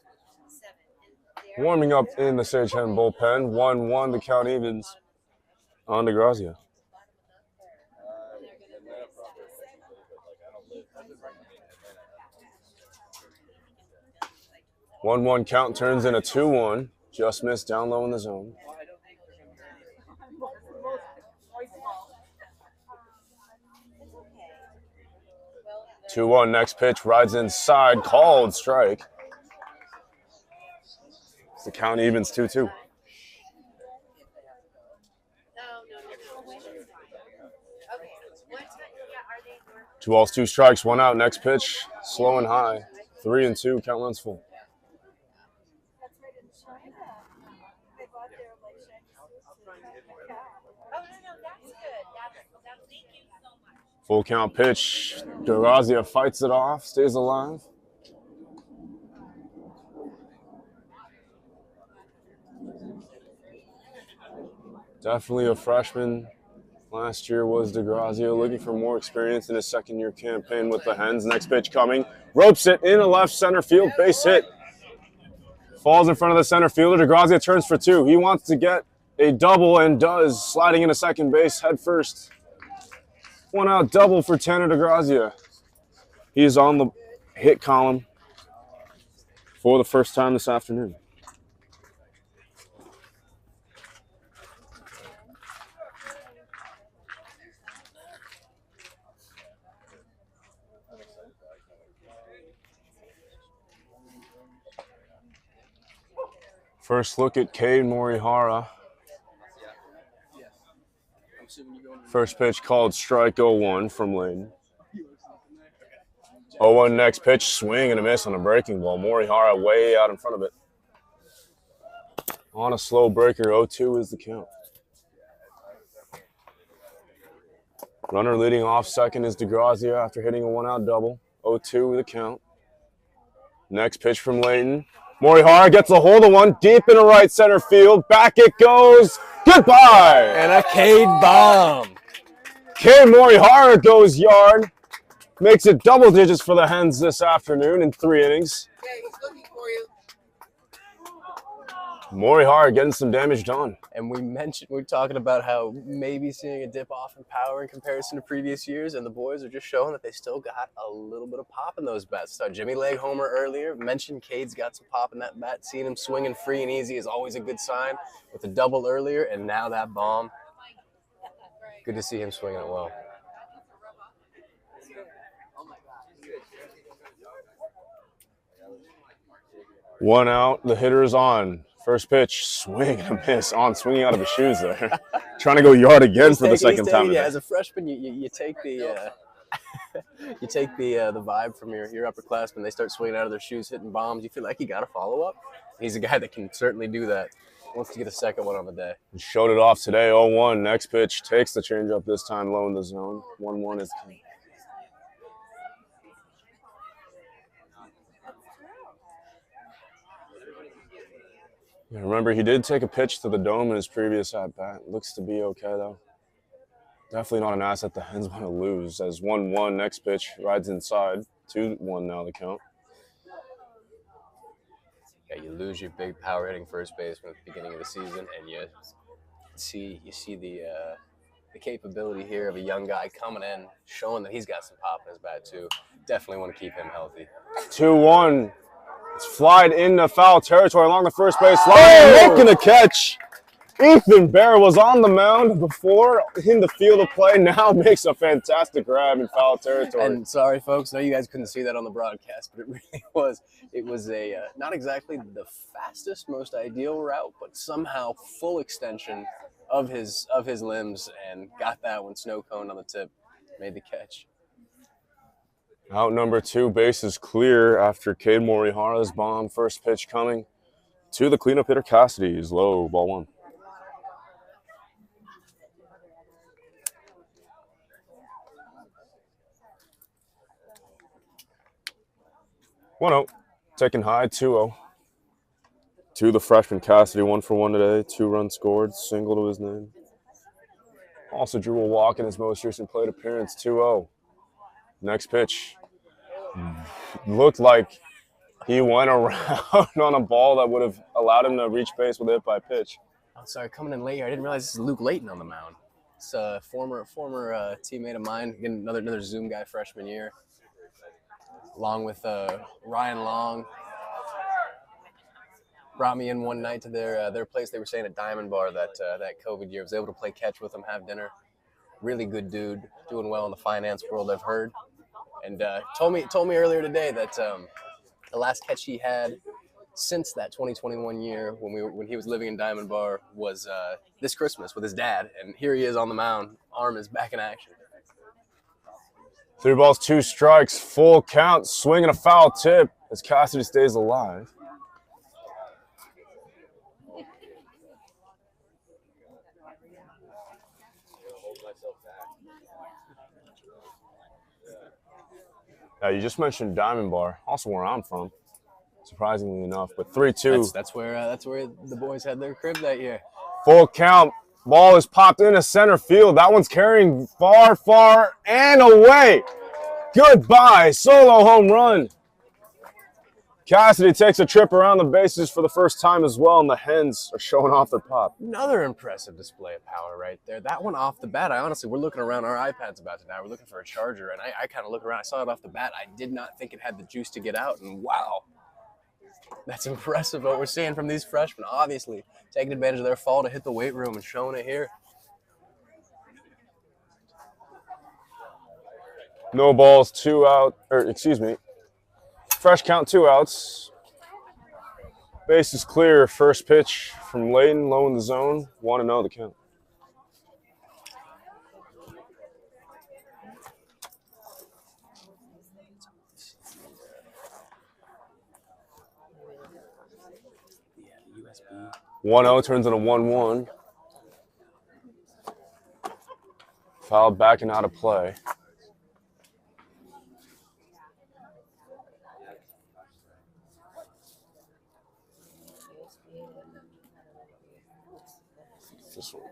Speaker 1: warming up in the Sage Hen bullpen. 1-1, the count evens on DeGrazia. 1-1 count turns into 2-1. Just missed down low in the zone. 2-1. Next pitch rides inside. Called strike. The count evens 2-2. Two balls, two strikes, one out. Next pitch, slow and high. 3-2. Count runs full. Full count pitch. DeGrazia fights it off, stays alive. Definitely a freshman. Last year was DeGrazia, looking for more experience in his second-year campaign with the Hens. Next pitch coming. Ropes it in a left center field. Base hit. Falls in front of the center fielder. DeGrazia turns for two. He wants to get a double and does, sliding into second base head first. One out double for Tanner DeGrazia. He's on the hit column for the first time this afternoon. First look at Cade Morihara. First pitch called strike 0-1 from Layden. 0-1 next pitch, swing and a miss on a breaking ball. Morihara way out in front of it. On a slow breaker, 0-2 is the count. Runner leading off second is DeGrazia after hitting a one-out double. 0-2 the count. Next pitch from Layden. Morihara gets a hold of one deep in the right center field. Back it goes. Goodbye.
Speaker 3: And a Cade bomb.
Speaker 1: Cade Morihara goes yard. Makes it double digits for the Hens this afternoon in 3 innings.
Speaker 2: Yeah, he's looking for you.
Speaker 1: Morihara getting some damage done.
Speaker 3: And we're talking about how maybe seeing a dip off in power in comparison to previous years, and the boys are just showing that they still got a little bit of pop in those bats. So Jimmy Leg homer earlier, mentioned Cade's got some pop in that bat. Seeing him swinging free and easy is always a good sign. With a double earlier, and now that bomb. Good to see him swinging it well.
Speaker 1: One out, the hitter is on. First pitch, swing and a miss on, swinging out of his shoes there. Trying to go yard again for the second time.
Speaker 3: Yeah, as a freshman, you take the you take the vibe from your upperclassmen. They start swinging out of their shoes, hitting bombs. You feel like you got to follow up. He's a guy that can certainly do that. Wants to get a second one on the day.
Speaker 1: Showed it off today, 0-1. Next pitch, takes the changeup this time, low in the zone. 1-1 is the key. Yeah, remember, he did take a pitch to the dome in his previous at-bat. Looks to be okay, though. Definitely not an asset the Hens want to lose. As 1-1, next pitch, rides inside. 2-1 now the count.
Speaker 3: Yeah, you lose your big power hitting first baseman at the beginning of the season, and you see the capability here of a young guy coming in, showing that he's got some pop in his bat too. Definitely want to keep him healthy.
Speaker 1: 2-1. It's flied into foul territory along the first base line, making the catch. Ethan Bear was on the mound before in the field of play. Now makes a fantastic grab in foul territory.
Speaker 3: And sorry, folks, I know you guys couldn't see that on the broadcast, but it really was. It was a not exactly the fastest, most ideal route, but somehow full extension of his limbs, and got that one snow cone on the tip, made the catch.
Speaker 1: Out number 2, bases clear after Cade Morihara's bomb. First pitch coming to the cleanup hitter, Cassidy. Is low, ball 1. One out, taken high, 2-0. To the freshman Cassidy, 1 for 1 today. 2 runs scored, single to his name. Also drew a walk in his most recent plate appearance, 2-0. Next pitch. Looked like he went around on a ball that would have allowed him to reach base with a hit by pitch.
Speaker 3: Oh, sorry, coming in late here. I didn't realize this is Luke Layton on the mound. It's a former teammate of mine. Again, another Zoom guy freshman year. Along with Ryan Long. Brought me in one night to their place. They were staying at Diamond Bar that COVID year. I was able to play catch with them, have dinner. Really good dude, doing well in the finance world, I've heard. and told me earlier today that the last catch he had since that 2021 year when he was living in Diamond Bar was this Christmas with his dad, and here he is on the mound. Arm is back in action.
Speaker 1: 3 balls, 2 strikes, full count, swing and a foul tip as Cassidy stays alive. You just mentioned Diamond Bar, also where I'm from, surprisingly enough, but 3-2.
Speaker 3: That's where the boys had their crib that year.
Speaker 1: Full count. Ball is popped into center field. That one's carrying far, far, and away. Goodbye. Solo home run. Cassidy takes a trip around the bases for the first time as well, and the Hens are showing off their pop.
Speaker 3: Another impressive display of power right there. That one off the bat, we're looking around our iPads about to die. We're looking for a charger, and I kind of look around. I saw it off the bat. I did not think it had the juice to get out, and wow. That's impressive what we're seeing from these freshmen. Obviously, taking advantage of their fall to hit the weight room and showing it here.
Speaker 1: No balls, 2 out, fresh count, 2 outs. Base is clear. First pitch from Layton, low in the zone. 1-0 the count.
Speaker 3: USB.
Speaker 1: 1-0 turns into 1-1. Foul back and out of play. This one.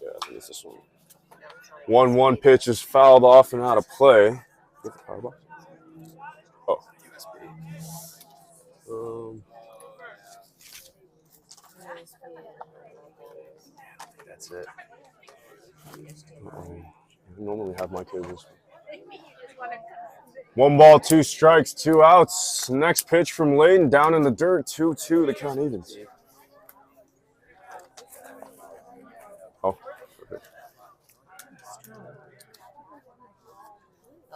Speaker 1: Yeah, I think it's this one. 1-1 pitch is fouled off and out of play. Oh.
Speaker 3: That's it.
Speaker 1: I normally have my cables. 1 ball, 2 strikes, 2 outs. Next pitch from Layton, down in the dirt. 2-2, the count evens. Oh, perfect.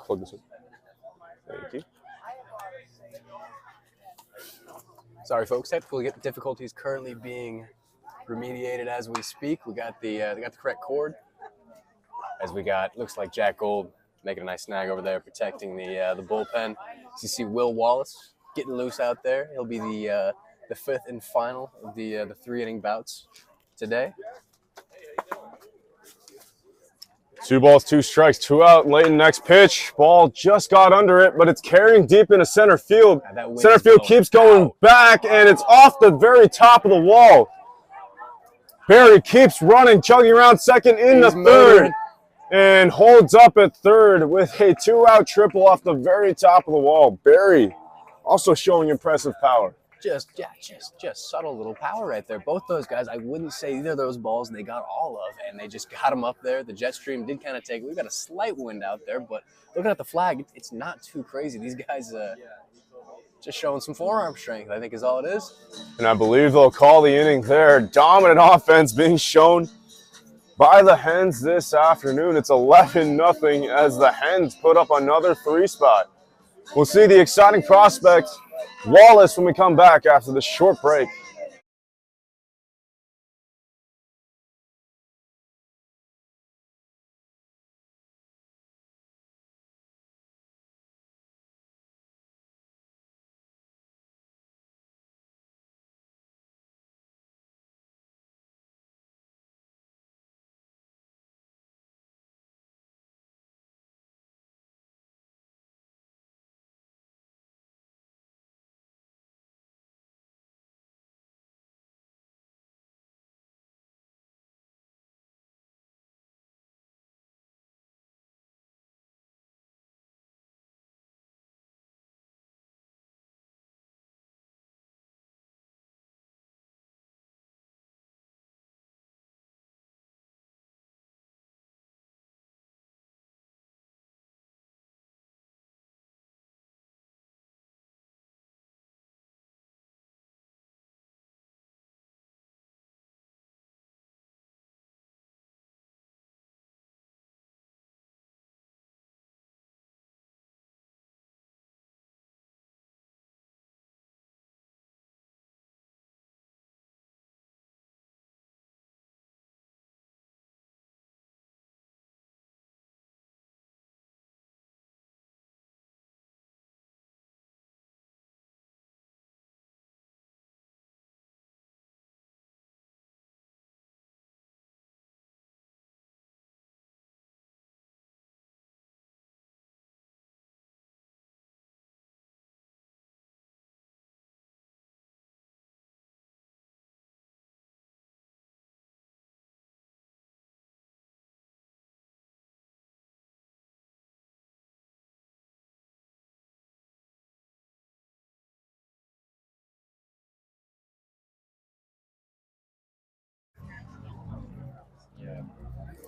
Speaker 1: Plug this in. Thank you.
Speaker 3: Sorry, folks. Technical difficulties currently being remediated as we speak. We got they got the correct cord. As we got, looks like Jack Gold making a nice snag over there, protecting the bullpen. As you see, Will Wallace getting loose out there. He'll be the 5th and final of the 3-inning bouts today.
Speaker 1: 2 balls, 2 strikes, 2 out. Layton, next pitch. Ball just got under it, but it's carrying deep into center field. Center field keeps going back, and it's off the very top of the wall. Barry keeps running, chugging around second into third, and holds up at third with a 2-out triple off the very top of the wall. Barry also showing impressive power.
Speaker 3: Just subtle little power right there. Both those guys, I wouldn't say either of those balls they got all of, and they just got them up there. The jet stream did kind of take. We've got a slight wind out there, but looking at the flag, it's not too crazy. These guys just showing some forearm strength, I think is all it is.
Speaker 1: And I believe they'll call the inning there. Dominant offense being shown by the Hens this afternoon. It's 11-0 as the Hens put up another 3-spot. We'll see the exciting prospect Wallace when we come back after this short break.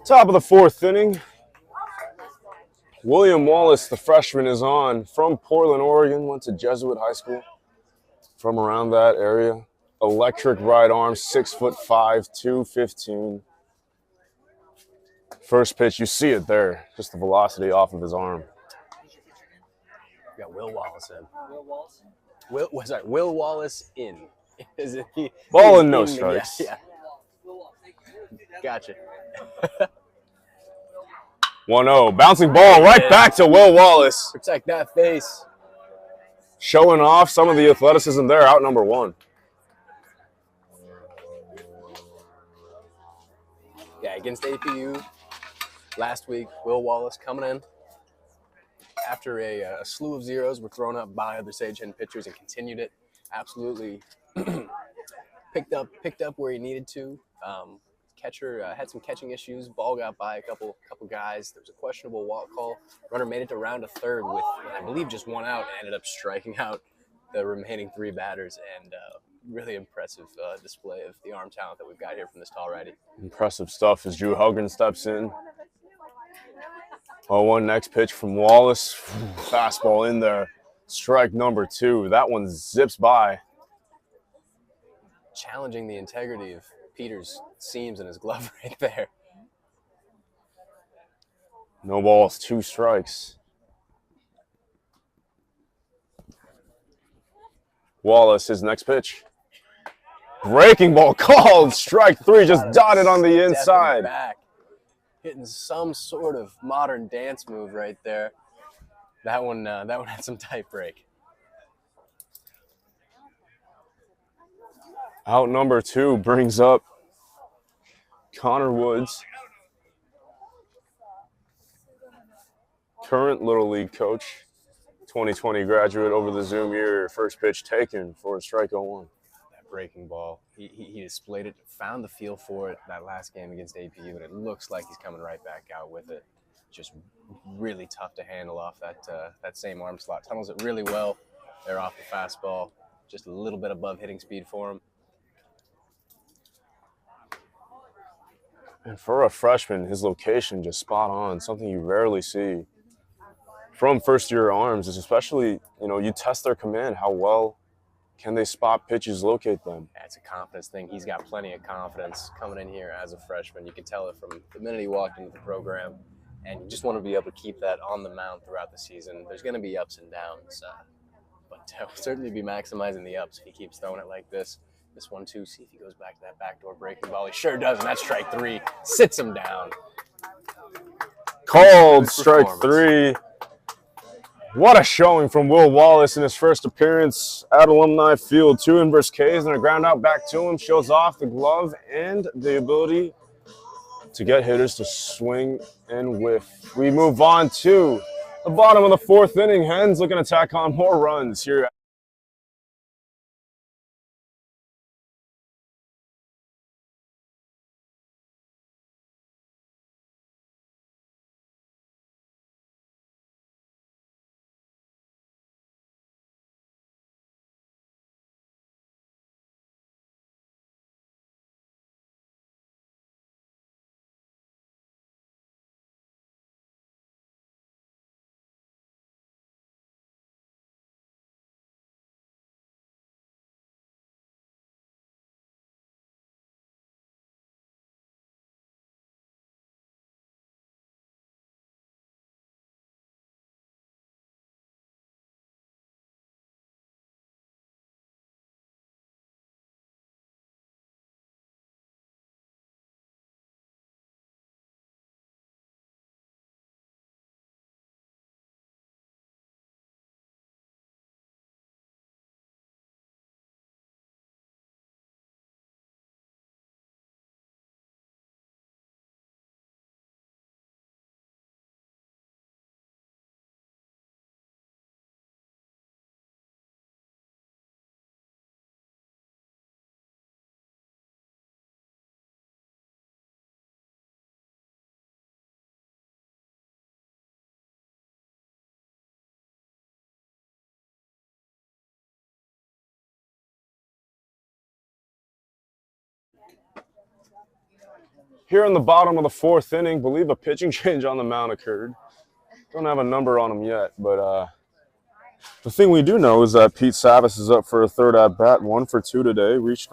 Speaker 1: Top of the fourth inning. William Wallace, the freshman, is on from Portland, Oregon. Went to Jesuit High School from around that area. Electric right arm, 6'5", 215. First pitch, you see it there. Just the velocity off of his arm.
Speaker 3: We got Will Wallace in. Will Wallace in. Is it,
Speaker 1: Ball and no strikes.
Speaker 3: Yeah. Gotcha.
Speaker 1: 1-0. Bouncing ball right back to Will Wallace.
Speaker 3: Protect that face.
Speaker 1: Showing off some of the athleticism there, out number 1.
Speaker 3: Yeah, against APU last week, Will Wallace coming in after a slew of zeros were thrown up by other Sage Hen pitchers and continued it. Absolutely picked up where he needed to. Catcher had some catching issues. Ball got by a couple guys. There was a questionable walk call. Runner made it to round a third with, I believe, just 1 out. Ended up striking out the remaining 3 batters, and really impressive display of the arm talent that we've got here from this tall righty.
Speaker 1: Impressive stuff as Drew Helgren steps in. 0-1 next pitch from Wallace. Fastball in there. Strike number 2. That one zips by.
Speaker 3: Challenging the integrity of Peter's seams in his glove right there.
Speaker 1: No balls, 2 strikes. Wallace, his next pitch. Breaking ball called. Strike 3, just dotted on the inside.
Speaker 3: Back. Hitting some sort of modern dance move right there. That one had some tight break.
Speaker 1: Out number 2 brings up Connor Woods, current Little League coach, 2020 graduate over the Zoom year. First pitch taken for a strike 0-1.
Speaker 3: That breaking ball, he displayed it, found the feel for it that last game against APU, and it looks like he's coming right back out with it. Just really tough to handle off that same arm slot. Tunnels it really well there off the fastball. Just a little bit above hitting speed for him.
Speaker 1: And for a freshman, his location just spot on, something you rarely see from first-year arms, is especially, you test their command. How well can they spot pitches, locate them?
Speaker 3: Yeah, it's a confidence thing. He's got plenty of confidence coming in here as a freshman. You can tell it from the minute he walked into the program, and you just want to be able to keep that on the mound throughout the season. There's going to be ups and downs, but he'll certainly be maximizing the ups if he keeps throwing it like this. This 1-2, see if he goes back to that backdoor breaking ball. He sure does, and that's strike 3. Sits him down.
Speaker 1: Called strike 3. What a showing from Will Wallace in his first appearance at Alumni Field. 2 inverse Ks and a ground out back to him. Shows off the glove and the ability to get hitters to swing and whiff. We move on to the bottom of the 4th inning. Hens looking to tack on more runs here. Here in the bottom of the 4th inning, believe a pitching change on the mound occurred. Don't have a number on him yet, but the thing we do know is that Pete Savis is up for a 3rd at bat, 1 for 2 today. Reached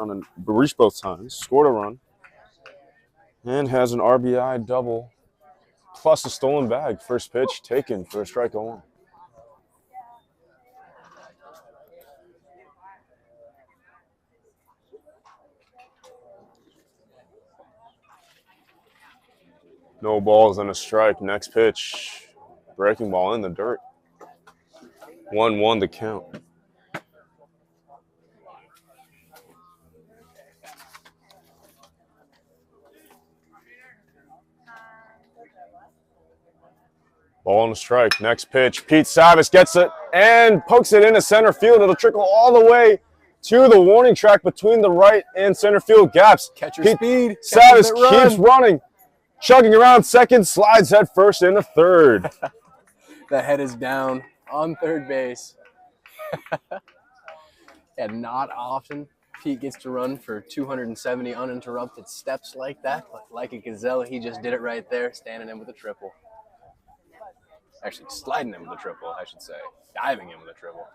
Speaker 1: both times, scored a run, and has an RBI double plus a stolen bag. First pitch taken for a strike 0-1. No balls and a strike. Next pitch, breaking ball in the dirt. 1-1 the count. Ball and a strike. Next pitch, Pete Savis gets it and pokes it into center field. It'll trickle all the way to the warning track between the right and center field gaps.
Speaker 3: Catcher speed.
Speaker 1: Savis keeps running, chugging around second, slides head first into third.
Speaker 3: The head is down on third base. And not often Pete gets to run for 270 uninterrupted steps like that, but like a gazelle, he just did it right there, standing in with a triple. Actually, sliding in with a triple, I should say. Diving in with a triple.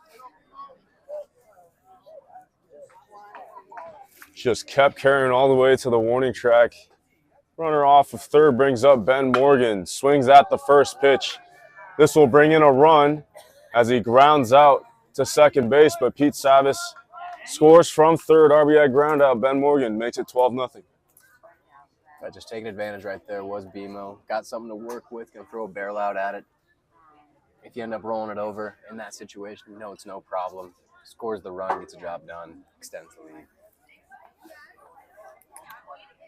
Speaker 1: Just kept carrying all the way to the warning track. Runner off of third brings up Ben Morgan. Swings at the first pitch. This will bring in a run as he grounds out to second base, but Pete Savis scores from third. RBI ground out. Ben Morgan makes it 12-0.
Speaker 3: Just taking advantage right there was BMO. Got something to work with. Going to throw a barrel out at it. If you end up rolling it over in that situation, you know it's no problem. Scores the run, gets the job done, extends the lead.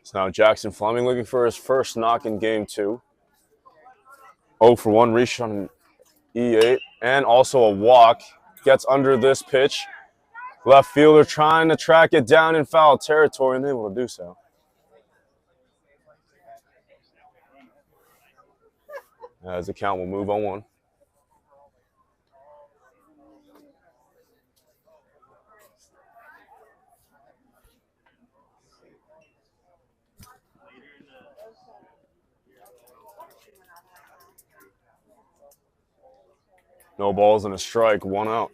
Speaker 1: So now Jackson Fleming looking for his first knock in game 2. 0 for 1 reach on an E8 and also a walk. Gets under this pitch. Left fielder trying to track it down in foul territory and able to do so. As the count will move on 1. No balls and a strike, 1 out.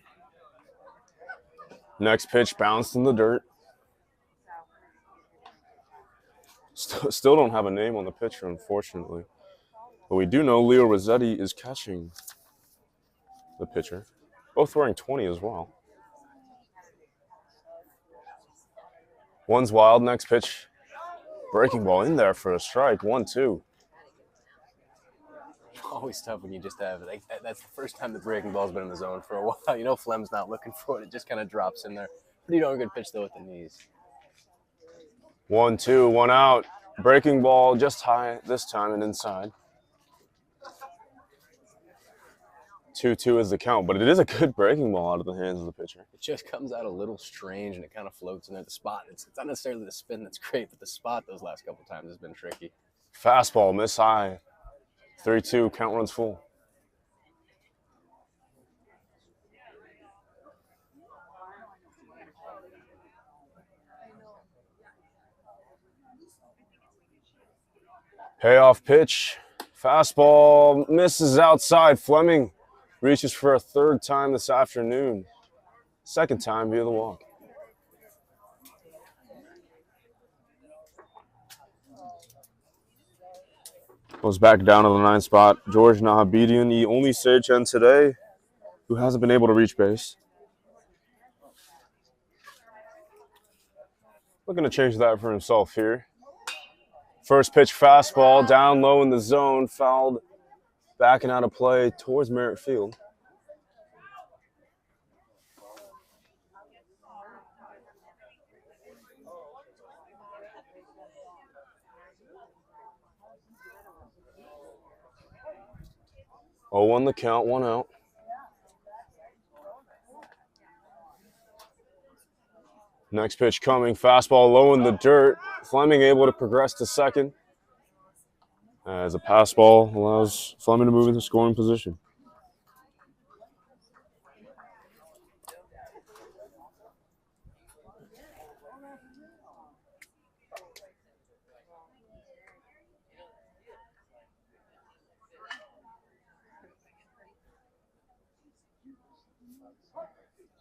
Speaker 1: Next pitch bounced in the dirt. Still don't have a name on the pitcher, unfortunately. But we do know Leo Rossetti is catching the pitcher. Both wearing 20 as well. One's wild, next pitch. Breaking ball in there for a strike, 1-2.
Speaker 3: Always tough when you just have, like, that's the first time the breaking ball's been in the zone for a while. You know Flem's not looking for it. It just kind of drops in there. Pretty darn good pitch, though, with the knees.
Speaker 1: 1-2, 1 out. Breaking ball just high this time and inside. 2-2 is the count, but it is a good breaking ball out of the hands of the pitcher.
Speaker 3: It just comes out a little strange, and it kind of floats in there. The spot, it's not necessarily the spin that's great, but the spot those last couple times has been tricky.
Speaker 1: Fastball, miss high. 3-2, count runs full. Payoff pitch. Fastball misses outside. Fleming reaches for a 3rd time this afternoon. 2nd time via the walk. Goes back down to the 9th spot. George Nahabedian, the only Sage-Hen today who hasn't been able to reach base. Looking to change that for himself here. First pitch fastball, down low in the zone, fouled, backing out of play towards Merritt Field. Oh, on the count, 1 out. Next pitch coming, fastball low in the dirt. Fleming able to progress to second as a pass ball allows Fleming to move into scoring position.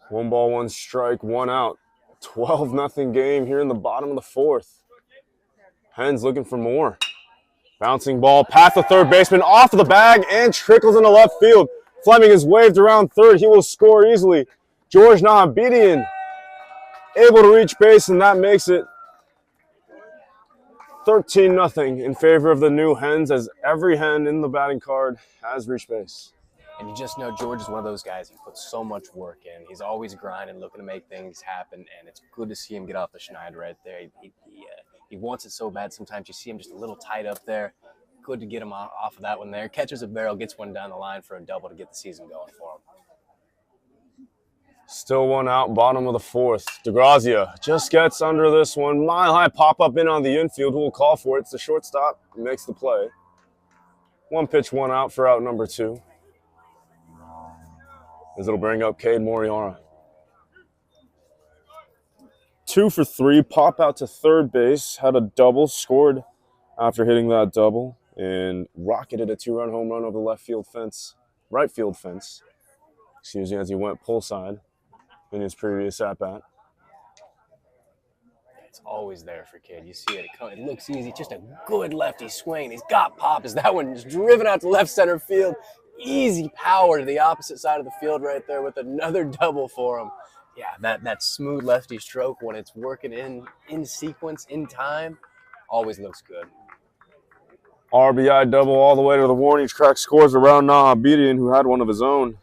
Speaker 1: 1 ball, 1 strike, 1 out. 12-0 game here in the bottom of the 4th. Hens looking for more. Bouncing ball past the third baseman, off of the bag, and trickles into left field. Fleming is waved around third. He will score easily. George Nahabedian able to reach base, and that makes it 13-0 in favor of the new Hens, as every hen in the batting card has reached base.
Speaker 3: And you just know George is one of those guys who puts so much work in. He's always grinding, looking to make things happen, and it's good to see him get off the schneid right there. He wants it so bad. Sometimes you see him just a little tight up there. Good to get him off of that one there. Catches a barrel, gets one down the line for a double to get the season going for him.
Speaker 1: Still 1 out, bottom of the 4th. DeGrazia just gets under this one. Mile-high pop-up in on the infield. Who will call for it? It's the shortstop. He makes the play. 1 pitch, 1 out for out number 2. As it'll bring up Cade Moriara. 2 for 3, pop out to third base. Had a double, scored after hitting that double, and rocketed a 2-run home run over the left field fence, right field fence, excuse me, as he went pull side in his previous at-bat.
Speaker 3: It's always there for Cade. You see it. It looks easy. Just a good lefty swing. He's got pop. As that one is driven out to left center field. Easy power to the opposite side of the field right there with another double for him. Yeah, that smooth lefty stroke when it's working in sequence, in time, always looks good.
Speaker 1: RBI double all the way to the warning track. Scores around Nahabedian, who had one of his own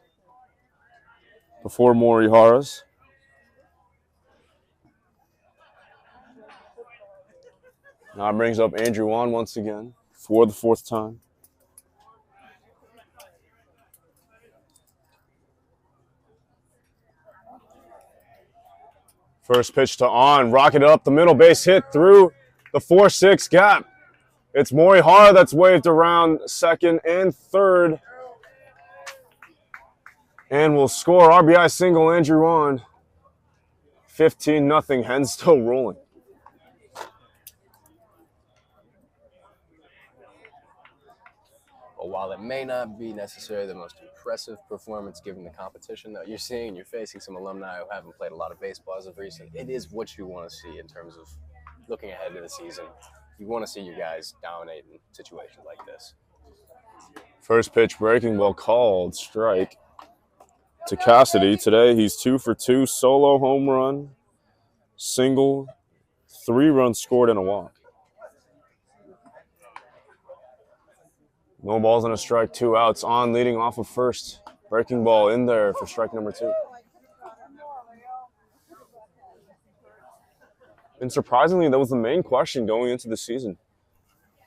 Speaker 1: before Morihara's. Now brings up Andrew Wan once again for the 4th time. First pitch to On, rocketed up the middle, base hit through the 4-6 gap. It's Morihara that's waved around second and third. And will score RBI single, Andrew On. 15-0, Hens still rolling.
Speaker 3: But while it may not be necessarily the most impressive performance given the competition that you're seeing, you're facing some alumni who haven't played a lot of baseball as of recent. It is what you want to see in terms of looking ahead to the season. You want to see your guys dominate in situations like this.
Speaker 1: First pitch breaking ball called, strike to Cassidy. Today he's 2 for 2, solo home run, single, 3 runs scored and a walk. No balls and a strike, 2 outs. On leading off of first. Breaking ball in there for strike number 2. And surprisingly, that was the main question going into the season.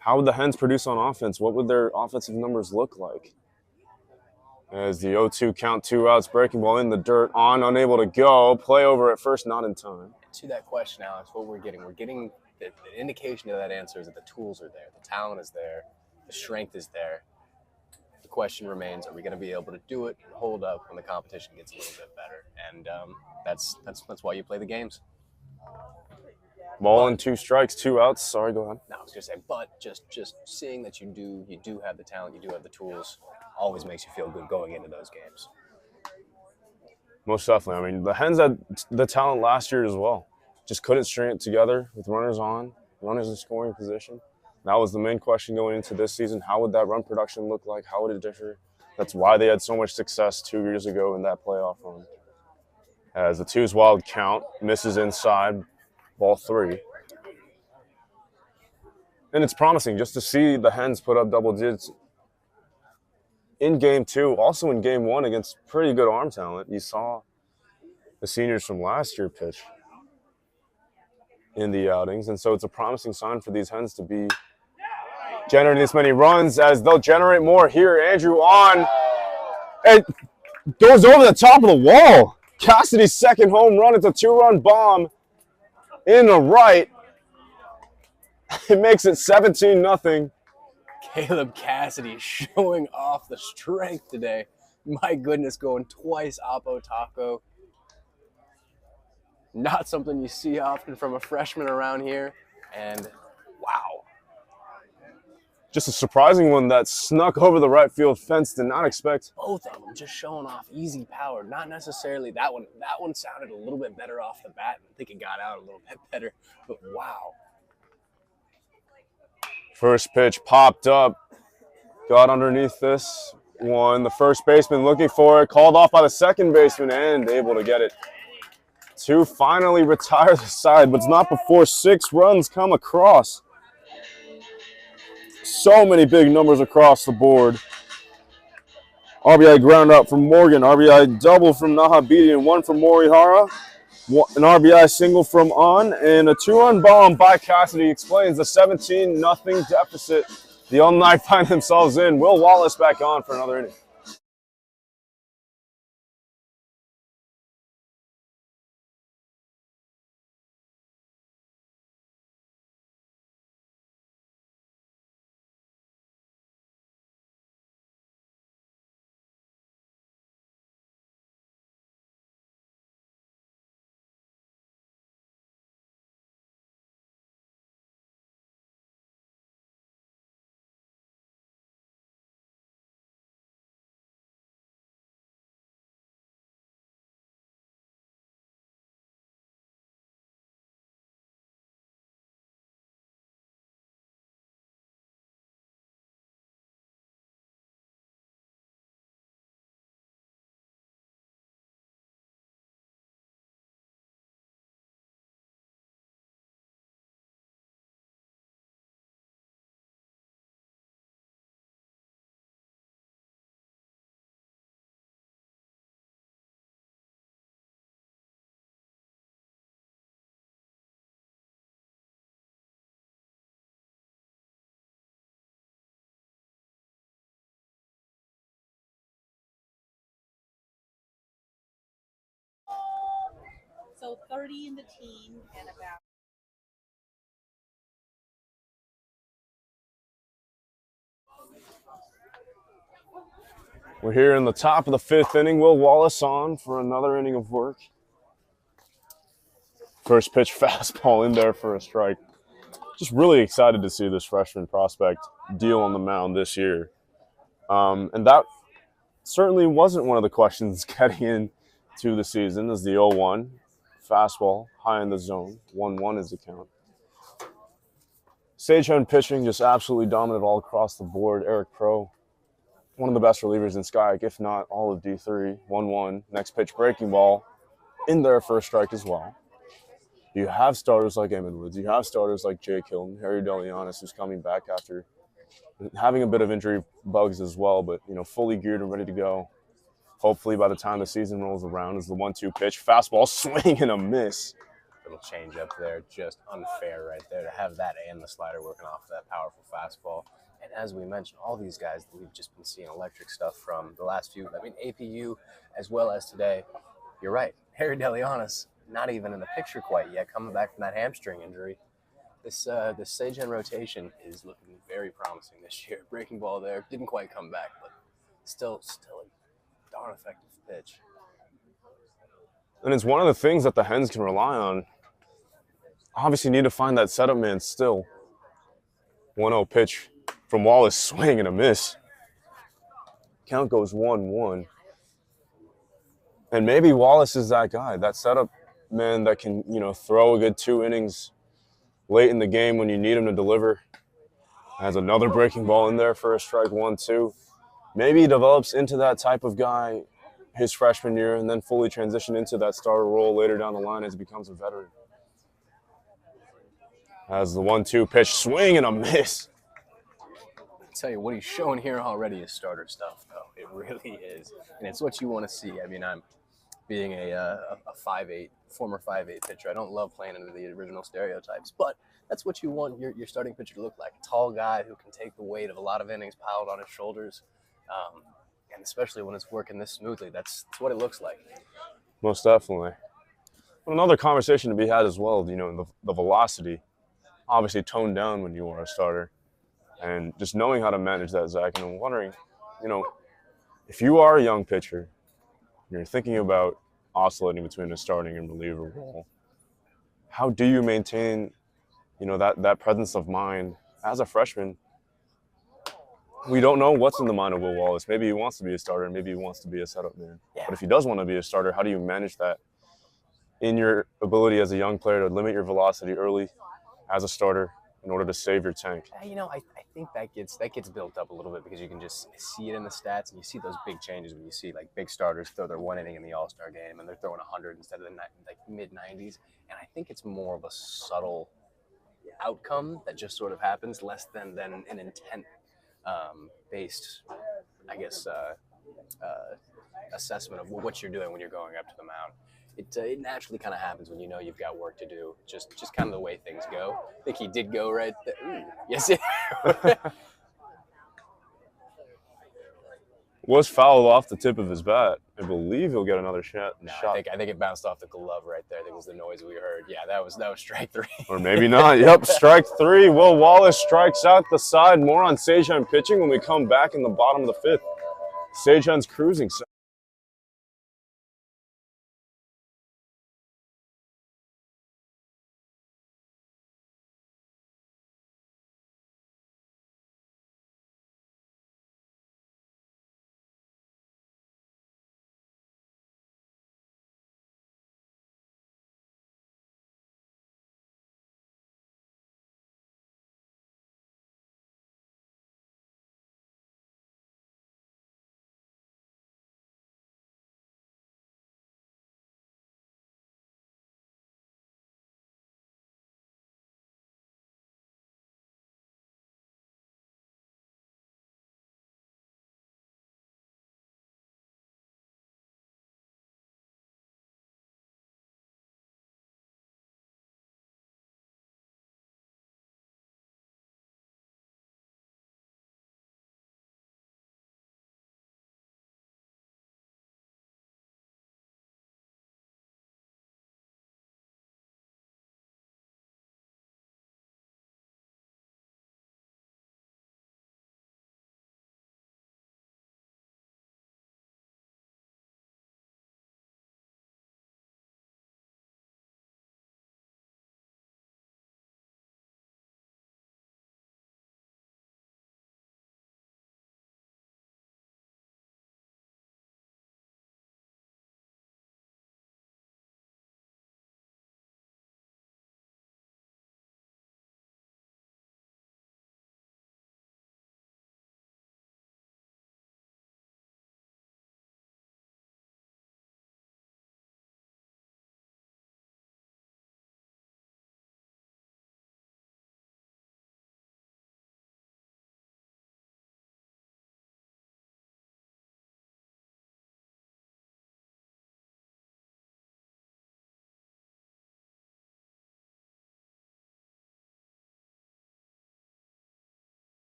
Speaker 1: How would the Hens produce on offense? What would their offensive numbers look like? As the 0-2 count, 2 outs, breaking ball in the dirt. On, unable to go. Play over at first, not in time.
Speaker 3: To that question, Alex, what we're getting the indication of that answer is that the tools are there. The talent is there. The strength is there. The question remains, are we going to be able to do it and hold up when the competition gets a little bit better? And that's why you play the games.
Speaker 1: Ball and 2 strikes, 2 outs. Sorry, go ahead.
Speaker 3: No, I was going to say, but just seeing that you do have the talent, you do have the tools, always makes you feel good going into those games.
Speaker 1: Most definitely. I mean, the Hens had the talent last year as well. Just couldn't string it together with runners on, runners in scoring position. That was the main question going into this season. How would that run production look like? How would it differ? That's why they had so much success 2 years ago in that playoff run. As the 2's wild count, misses inside, ball 3. And it's promising just to see the Hens put up double digits in game 2, also in game 1 against pretty good arm talent. You saw the seniors from last year pitch in the outings, and so it's a promising sign for these Hens to be generating this many runs, as they'll generate more here. Andrew On, it goes over the top of the wall. Cassidy's second home run. It's a 2-run bomb in the right. It makes it 17-0.
Speaker 3: Caleb Cassidy showing off the strength today. My goodness, going twice Oppo Taco. Not something you see often from a freshman around here. And wow.
Speaker 1: Just a surprising one that snuck over the right field fence. Did not expect.
Speaker 3: Both of them just showing off easy power. Not necessarily that one. That one sounded a little bit better off the bat. I think it got out a little bit better. But wow.
Speaker 1: First pitch popped up. Got underneath this one. The first baseman looking for it. Called off by the second baseman and able to get it to finally retire the side. But it's not before 6 runs come across. So many big numbers across the board. RBI ground out from Morgan. RBI double from Nahabidi and 1 from Morihara. An RBI single from On. And a 2-run bomb by Cassidy explains the 17-0 deficit the Alumni find themselves in. Will Wallace back on for another inning.
Speaker 4: So 30 in the team and about.
Speaker 1: We're here in the top of the 5th inning. Will Wallace on for another inning of work. First pitch fastball in there for a strike. Just really excited to see this freshman prospect deal on the mound this year. And that certainly wasn't one of the questions getting into the season, as the 0-1 fastball high in the zone. 1-1 is the count. Sagehen pitching just absolutely dominant all across the board. Eric Pro, one of the best relievers in Skyek, if not all of D3. 1-1. Next pitch breaking ball in there for a strike as well. You have starters like Eamon Woods. You have starters like Jake Hilton, Harry Delianis, who's coming back after having a bit of injury bugs as well, but fully geared and ready to go. Hopefully by the time the season rolls around is the 1-2 pitch. Fastball swing and a miss.
Speaker 3: Little change up there, just unfair right there to have that and the slider working off of that powerful fastball. And as we mentioned, all these guys that we've just been seeing electric stuff from the last few, APU as well as today. You're right, Harry Delianis, not even in the picture quite yet, coming back from that hamstring injury. This Sagehen rotation is looking very promising this year. Breaking ball there, didn't quite come back, but still a darn effective pitch.
Speaker 1: And it's one of the things that the Hens can rely on. Obviously need to find that setup man still. 1-0 pitch from Wallace, swing and a miss. Count goes 1-1. And maybe Wallace is that guy, that setup man that can, throw a good 2 innings late in the game when you need him to deliver. Has another breaking ball in there for a strike. 1-2. Maybe he develops into that type of guy his freshman year and then fully transition into that starter role later down the line as he becomes a veteran. Has the 1-2 pitch, swing and a miss.
Speaker 3: I tell you what he's showing here already is starter stuff, though. It really is, and it's what you want to see. I'm being a 5'8", former 5'8" pitcher. I don't love playing into the original stereotypes, but that's what you want your starting pitcher to look like. A tall guy who can take the weight of a lot of innings piled on his shoulders, and especially when it's working this smoothly. That's what it looks like.
Speaker 1: Most definitely. But another conversation to be had as well, the velocity. Obviously toned down when you are a starter. And just knowing how to manage that, Zach, and I'm wondering, if you are a young pitcher, you're thinking about oscillating between a starting and reliever role, how do you maintain, that presence of mind as a freshman we don't know what's in the mind of Will Wallace. Maybe he wants to be a starter, and maybe he wants to be a setup man.
Speaker 3: Yeah.
Speaker 1: But if he does want to be a starter, how do you manage that in your ability as a young player to limit your velocity early as a starter in order to save your tank?
Speaker 3: You know, I think that gets built up a little bit because you can just see it in the stats, and you see those big changes when you see like big starters throw their 1 inning in the All-Star game and they're throwing 100 instead of the like mid-90s. And I think it's more of a subtle outcome that just sort of happens, less than an intent based, I guess, assessment of what you're doing when you're going up to the mound. It naturally kind of happens when you know you've got work to do. Just kind of the way things go. I think he did go right there. Ooh, yes.
Speaker 1: Was fouled off the tip of his bat. I believe he'll get another shot.
Speaker 3: I think it bounced off the glove right there. I think it was the noise we heard. Yeah, that was strike 3.
Speaker 1: Or maybe not. Yep, strike 3. Will Wallace strikes out the side. More on Sage Hen pitching when we come back in the bottom of the 5th. Sage Hen's cruising.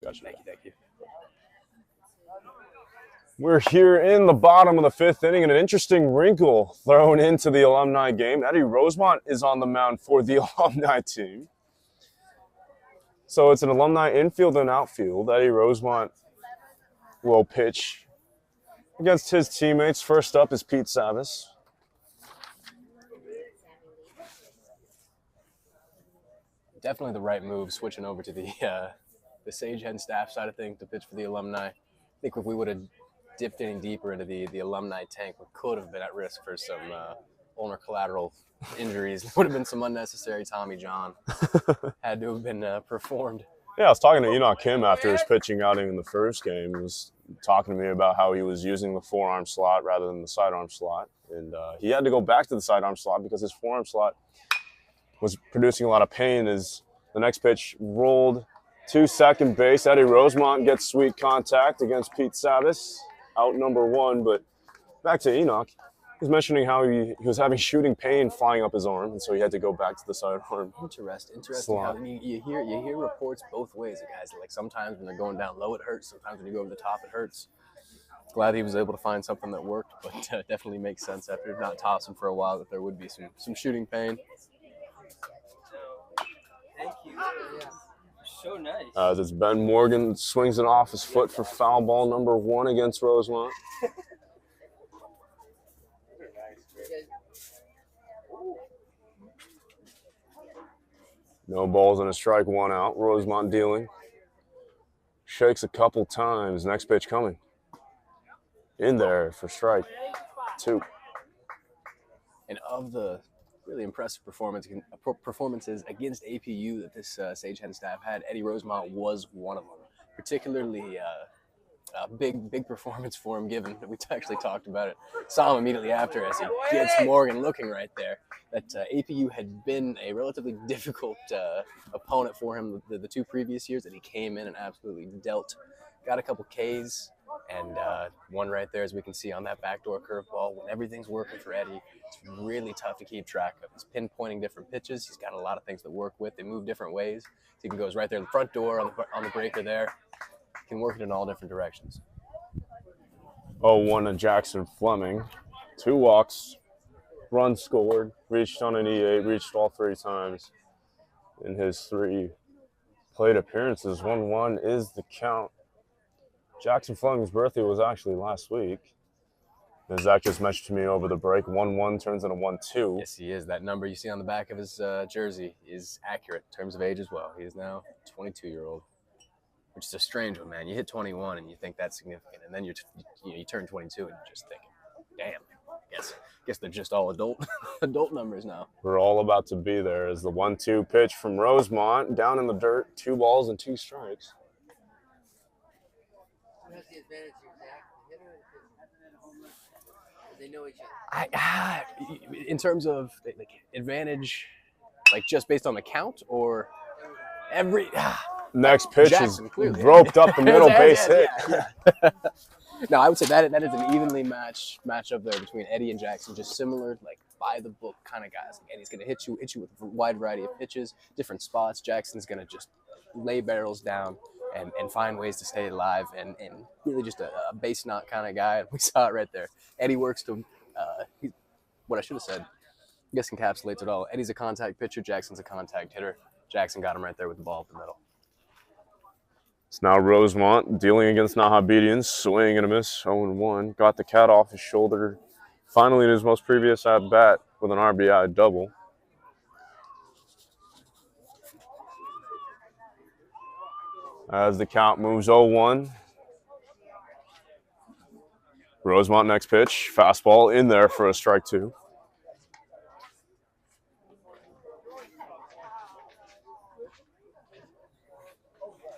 Speaker 3: Gotcha. Thank you.
Speaker 1: We're here in the bottom of the 5th inning, and an interesting wrinkle thrown into the Alumni game. Eddie Rosemont is on the mound for the Alumni team. So it's an Alumni infield and outfield. Eddie Rosemont will pitch against his teammates. First up is Pete Savis.
Speaker 3: Definitely the right move, switching over to the Sage Hen staff side of things to pitch for the Alumni. I think if we would have dipped any deeper into the Alumni tank, we could have been at risk for some ulnar collateral injuries. There would have been some unnecessary Tommy John had to have been performed.
Speaker 1: Yeah, I was talking to Enoch Kim after his pitching outing in the first game. He was talking to me about how he was using the forearm slot rather than the sidearm slot. And he had to go back to the sidearm slot because his forearm slot was producing a lot of pain as the next pitch rolled to second base. Eddie Rosemont gets sweet contact against Pete Savis, out number 1. But back to Enoch. He was mentioning how he was having shooting pain flying up his arm, and so he had to go back to the sidearm.
Speaker 3: Interesting how you hear reports both ways of guys. Like sometimes when they're going down low, it hurts. Sometimes when you go over the top, it hurts. Glad he was able to find something that worked, but definitely makes sense after not tossing for a while that there would be some shooting pain.
Speaker 2: Thank you. So nice.
Speaker 1: As it's Ben Morgan swings it off his foot for foul ball number 1 against Rosemont. No balls and a strike, 1 out. Rosemont dealing. Shakes a couple times. Next pitch coming. In there for strike 2.
Speaker 3: And of the really impressive performances against APU that this Sage Hen staff had, Eddie Rosemont was one of them. Particularly a big performance for him, given that we actually talked about it. Saw him immediately after as he gets Morgan looking right there. That APU had been a relatively difficult opponent for him the 2 previous years, that he came in and absolutely dealt. Got a couple Ks, and one right there, as we can see on that backdoor curveball. When everything's working for Eddie, it's really tough to keep track of. He's pinpointing different pitches. He's got a lot of things to work with. They move different ways. So he can goes right there in the front door on the breaker there. Can work it in all different directions.
Speaker 1: 0-1 to Jackson Fleming. 2 walks, run scored, reached on an E8, reached all 3 times in his 3 plate appearances. 1-1 is the count. Jackson Fleming's birthday was actually last week. As Zach just mentioned to me over the break, 1-1 turns into 1-2.
Speaker 3: Yes, he is. That number you see on the back of his jersey is accurate in terms of age as well. He is now a 22-year-old. Which is a strange one, man. You hit 21 and you think that's significant, and then you turn 22 and you're just thinking, damn, guess they're just all adult numbers now.
Speaker 1: We're all about to be there as the 1-2 pitch from Rosemont down in the dirt, 2 balls and 2 strikes.
Speaker 2: Who has the advantage here, Zach? The hitter or the pitcher? They know each other.
Speaker 3: In terms of like advantage, like just based on the count, or every.
Speaker 1: Next pitch
Speaker 3: Jackson,
Speaker 1: is
Speaker 3: clearly.
Speaker 1: roped up the middle base hit.
Speaker 3: Yeah. No, I would say that is an evenly matchup there between Eddie and Jackson. Just similar, like by the book kind of guys. Like Eddie's gonna hit you with a wide variety of pitches, different spots. Jackson's gonna just lay barrels down and find ways to stay alive, and really just a base knot kind of guy. And we saw it right there. Eddie works to what I should have said. I guess encapsulates it all. Eddie's a contact pitcher. Jackson's a contact hitter. Jackson got him right there with the ball up the middle.
Speaker 1: It's now Rosemont dealing against Nahabedian, swing and a miss, 0-1. Got the cat off his shoulder. Finally, in his most previous at-bat with an RBI double. As the count moves 0-1. Rosemont next pitch, fastball in there for a strike 2.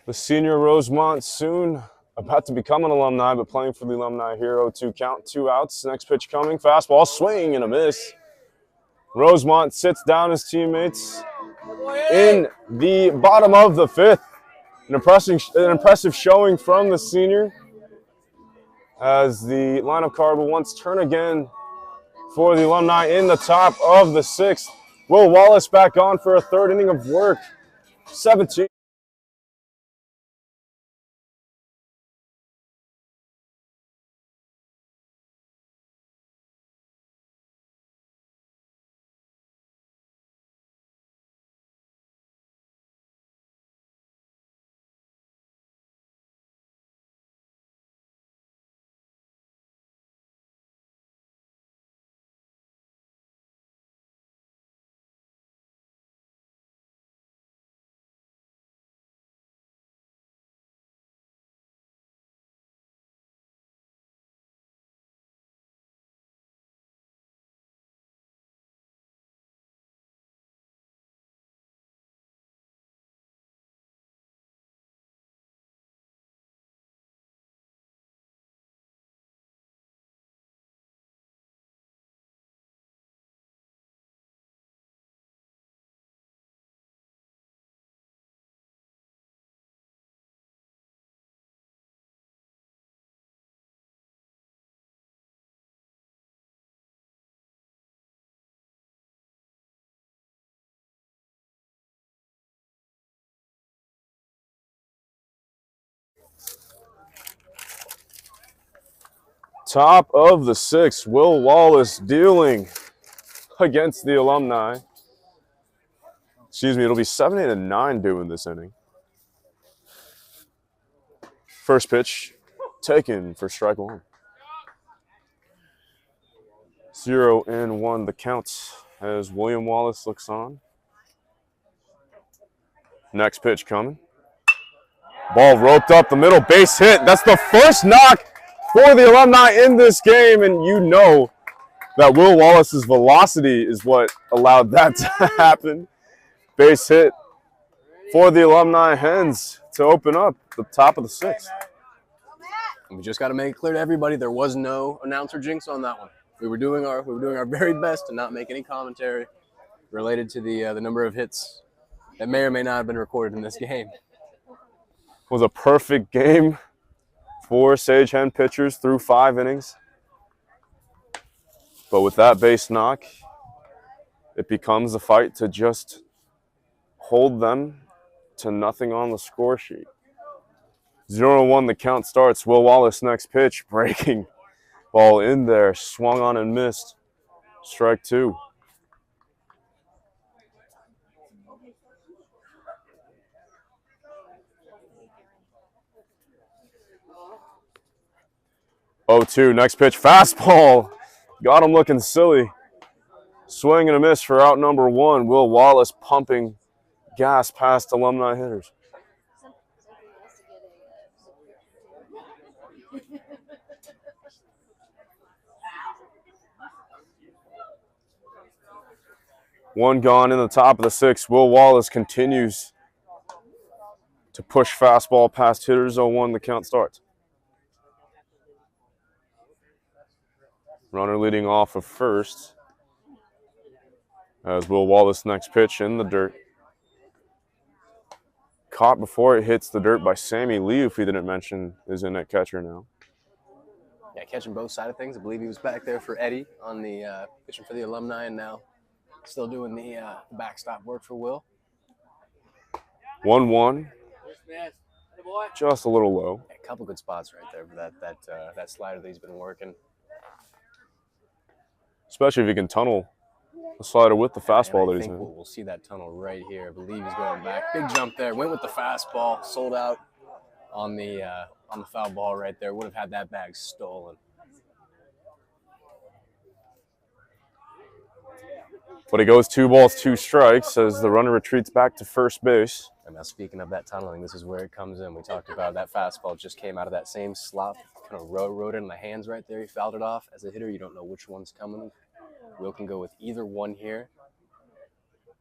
Speaker 1: The senior Rosemont soon about to become an alumni, but playing for the Alumni here. 0-2 count, 2 outs. Next pitch coming, fastball, swing and a miss. Rosemont sits down his teammates in the bottom of the 5th. An impressive showing from the senior, as the lineup card will once turn again for the Alumni in the top of the 6th. Will Wallace back on for a 3rd inning of work. 17. Top of the 6th, Will Wallace dealing against the Alumni. Excuse me, it'll be 7-9 doing this inning. First pitch taken for strike 1. 0-1 the count as William Wallace looks on. Next pitch coming. Ball roped up the middle, base hit. That's the first knock for the Alumni in this game, and you know that Will Wallace's velocity is what allowed that to happen. Base hit for the Alumni Hens to open up the top of the sixth.
Speaker 3: We just got to make it clear to everybody there was no announcer jinx on that one. We were doing our very best to not make any commentary related to the number of hits that may or may not have been recorded in this game.
Speaker 1: It was a perfect game for Sage Hen pitchers through 5 innings. But with that base knock, it becomes a fight to just hold them to nothing on the score sheet. 0-1, the count starts. Will Wallace next pitch, breaking ball in there, swung on and missed. Strike 2. Oh, 2, next pitch, fastball. Got him looking silly. Swing and a miss for out number 1. Will Wallace pumping gas past Alumni hitters. One gone in the top of the 6th. Will Wallace continues to push fastball past hitters. 0-1, the count starts. Runner leading off of first as Will Wallace next pitch in the dirt. Caught before it hits the dirt by Sammy Lee, if we didn't mention, is in at catcher now.
Speaker 3: Yeah, catching both sides of things. I believe he was back there for Eddie on the pitching for the Alumni, and now still doing the backstop work for Will.
Speaker 1: 1-1. Just a little low.
Speaker 3: Yeah, a couple good spots right there for that slider that he's been working.
Speaker 1: Especially if you can tunnel the slider with the fastball that
Speaker 3: I
Speaker 1: he's
Speaker 3: think
Speaker 1: in.
Speaker 3: we'll see that tunnel right here. I believe he's going back. Big jump there. Went with the fastball. Sold out on the foul ball right there. Would have had that bag stolen.
Speaker 1: But it goes 2 balls, 2 strikes as the runner retreats back to first base.
Speaker 3: And now speaking of that tunneling, this is where it comes in. We talked about that fastball just came out of that same slot. Kind of rode it in the hands right there. He fouled it off. As a hitter, you don't know which one's coming. Will can go with either one here.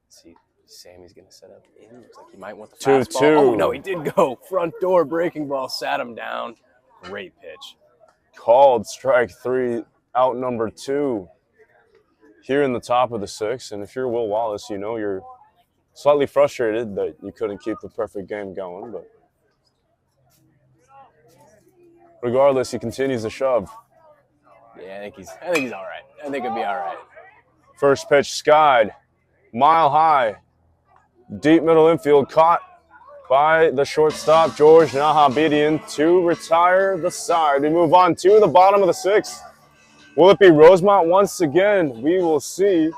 Speaker 3: Let's see, Sammy's going to set up in. Looks like he might want the fastball.
Speaker 1: 2-2.
Speaker 3: Oh, no, he did go. Front door breaking ball, sat him down. Great pitch.
Speaker 1: Called strike 3, out number 2. Here in the top of the 6th, and if you're Will Wallace, you know you're slightly frustrated that you couldn't keep the perfect game going, but regardless, he continues to shove.
Speaker 3: Yeah, I think he's all right. I think he'll be all right.
Speaker 1: First pitch skied, mile high, deep middle infield, caught by the shortstop, George Nahabedian, to retire the side. We move on to the bottom of the 6th. Will it be Rosemont once again? We will see.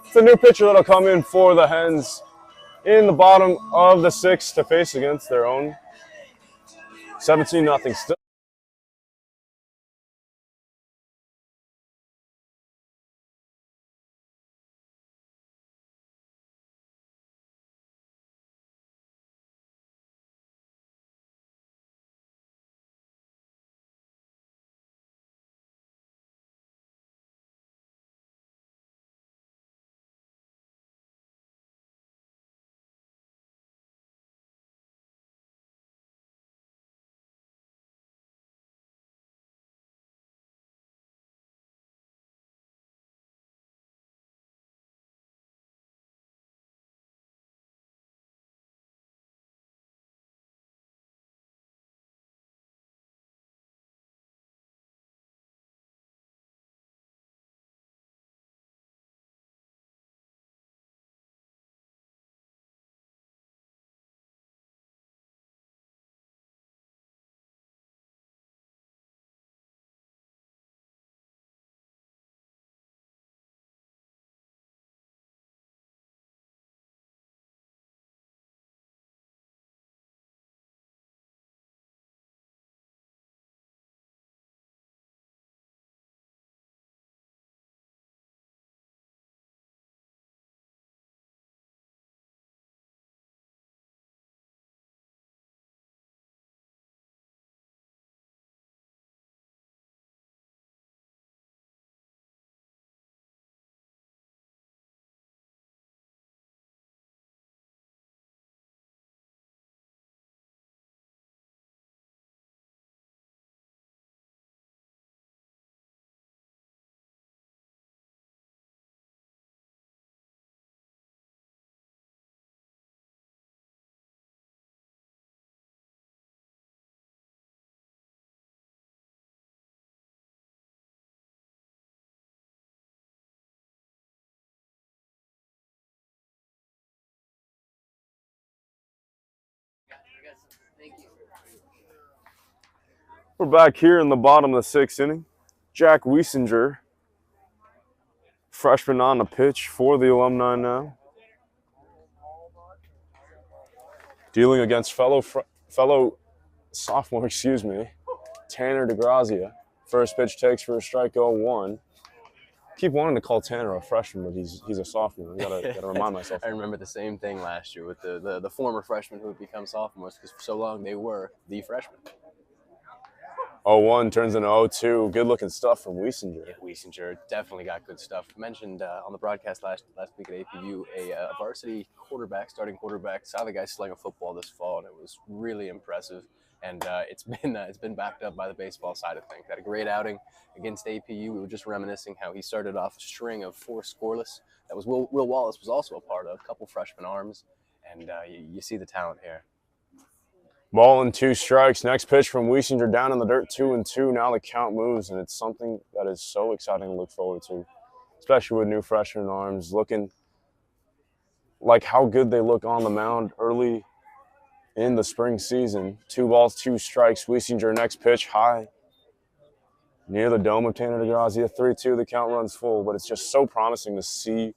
Speaker 1: It's a new pitcher that'll come in for the Hens in the bottom of the 6th to face against their own. 17-0 still.
Speaker 2: got some. Thank you.
Speaker 1: We're back here in the bottom of the sixth inning. Jack Wiesinger, freshman on the pitch for the Alumni now. Dealing against fellow sophomore, Tanner DeGrazia. First pitch takes for a strike 0-1. Keep wanting to call Tanner a freshman, but he's a sophomore. Gotta remind myself.
Speaker 3: I remember the same thing last year with the former freshmen who had become sophomores, because for so long they were the freshmen.
Speaker 1: 0-1 turns into 0-2. Good looking stuff from Wiesinger.
Speaker 3: Yeah, Wiesinger definitely got good stuff. Mentioned on the broadcast last week at APU, a varsity quarterback, starting quarterback, saw the guy sling a football this fall, and it was really impressive. And it's been backed up by the baseball side of things. Had a great outing against APU. We were just reminiscing how he started off a string of 4 scoreless. That was Will Wallace was also a part of, a couple freshman arms, and you see the talent here.
Speaker 1: Ball and 2 strikes. Next pitch from Wiesinger down in the dirt, 2-2. Now the count moves, and it's something that is so exciting to look forward to, especially with new freshman arms looking like how good they look on the mound early in the spring season. 2 balls, 2 strikes. Wiesinger next pitch high near the dome of Tanner DeGrazia. 3-2. The count runs full, but it's just so promising to see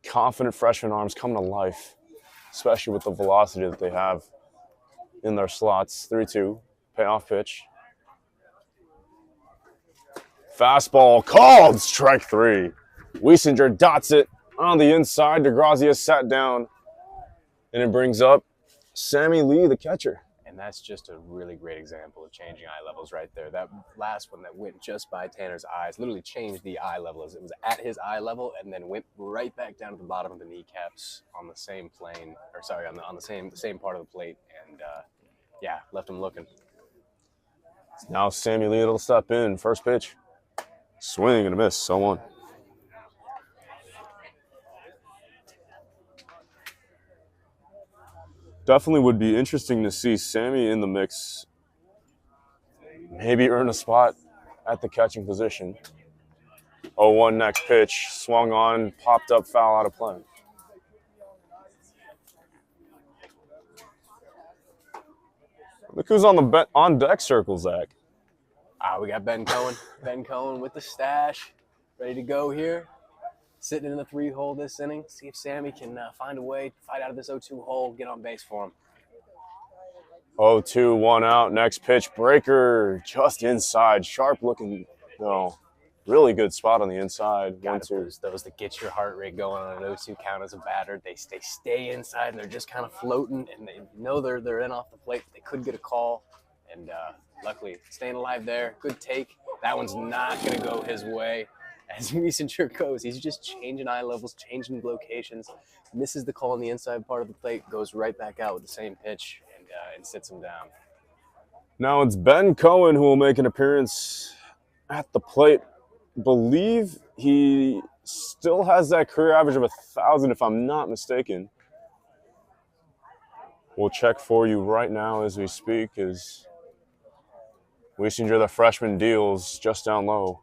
Speaker 1: confident freshman arms come to life, especially with the velocity that they have in their slots. 3-2, payoff pitch. Fastball called, strike 3. Wiesinger dots it on the inside. DeGrazia sat down, and it brings up Sammy Lee, the catcher.
Speaker 3: And that's just a really great example of changing eye levels right there. That last one that went just by Tanner's eyes literally changed the eye level, as it was at his eye level and then went right back down to the bottom of the kneecaps on the same plane, or sorry, on the same part of the plate, and yeah, left him looking.
Speaker 1: Now Sammy Lee will step in. First pitch, swing and a miss. 0-1. Definitely would be interesting to see Sammy in the mix. Maybe earn a spot at the catching position. 0-1 next pitch. Swung on, popped up, foul out of play. Look who's on deck circle, Zach.
Speaker 3: We got Ben Cohen. Ben Cohen with the stash, ready to go here. Sitting in the 3-hole this inning. See if Sammy can find a way to fight out of this 0-2 hole, get on base for him.
Speaker 1: 0-2, 1 out. Next pitch, breaker, just inside. Sharp looking, really good spot on the inside. 1-2.
Speaker 3: Those that get your heart rate going on an 0-2 count as a batter. They stay inside, and they're just kind of floating, and they know they're in off the plate. They could get a call, and luckily staying alive there. Good take. That one's not going to go his way. As Wiesinger goes, he's just changing eye levels, changing locations, misses the call on the inside part of the plate, goes right back out with the same pitch, and sits him down.
Speaker 1: Now it's Ben Cohen who will make an appearance at the plate. Believe he still has that career average of 1,000, if I'm not mistaken. We'll check for you right now as we speak, as Wiesinger, the freshman, deals just down low.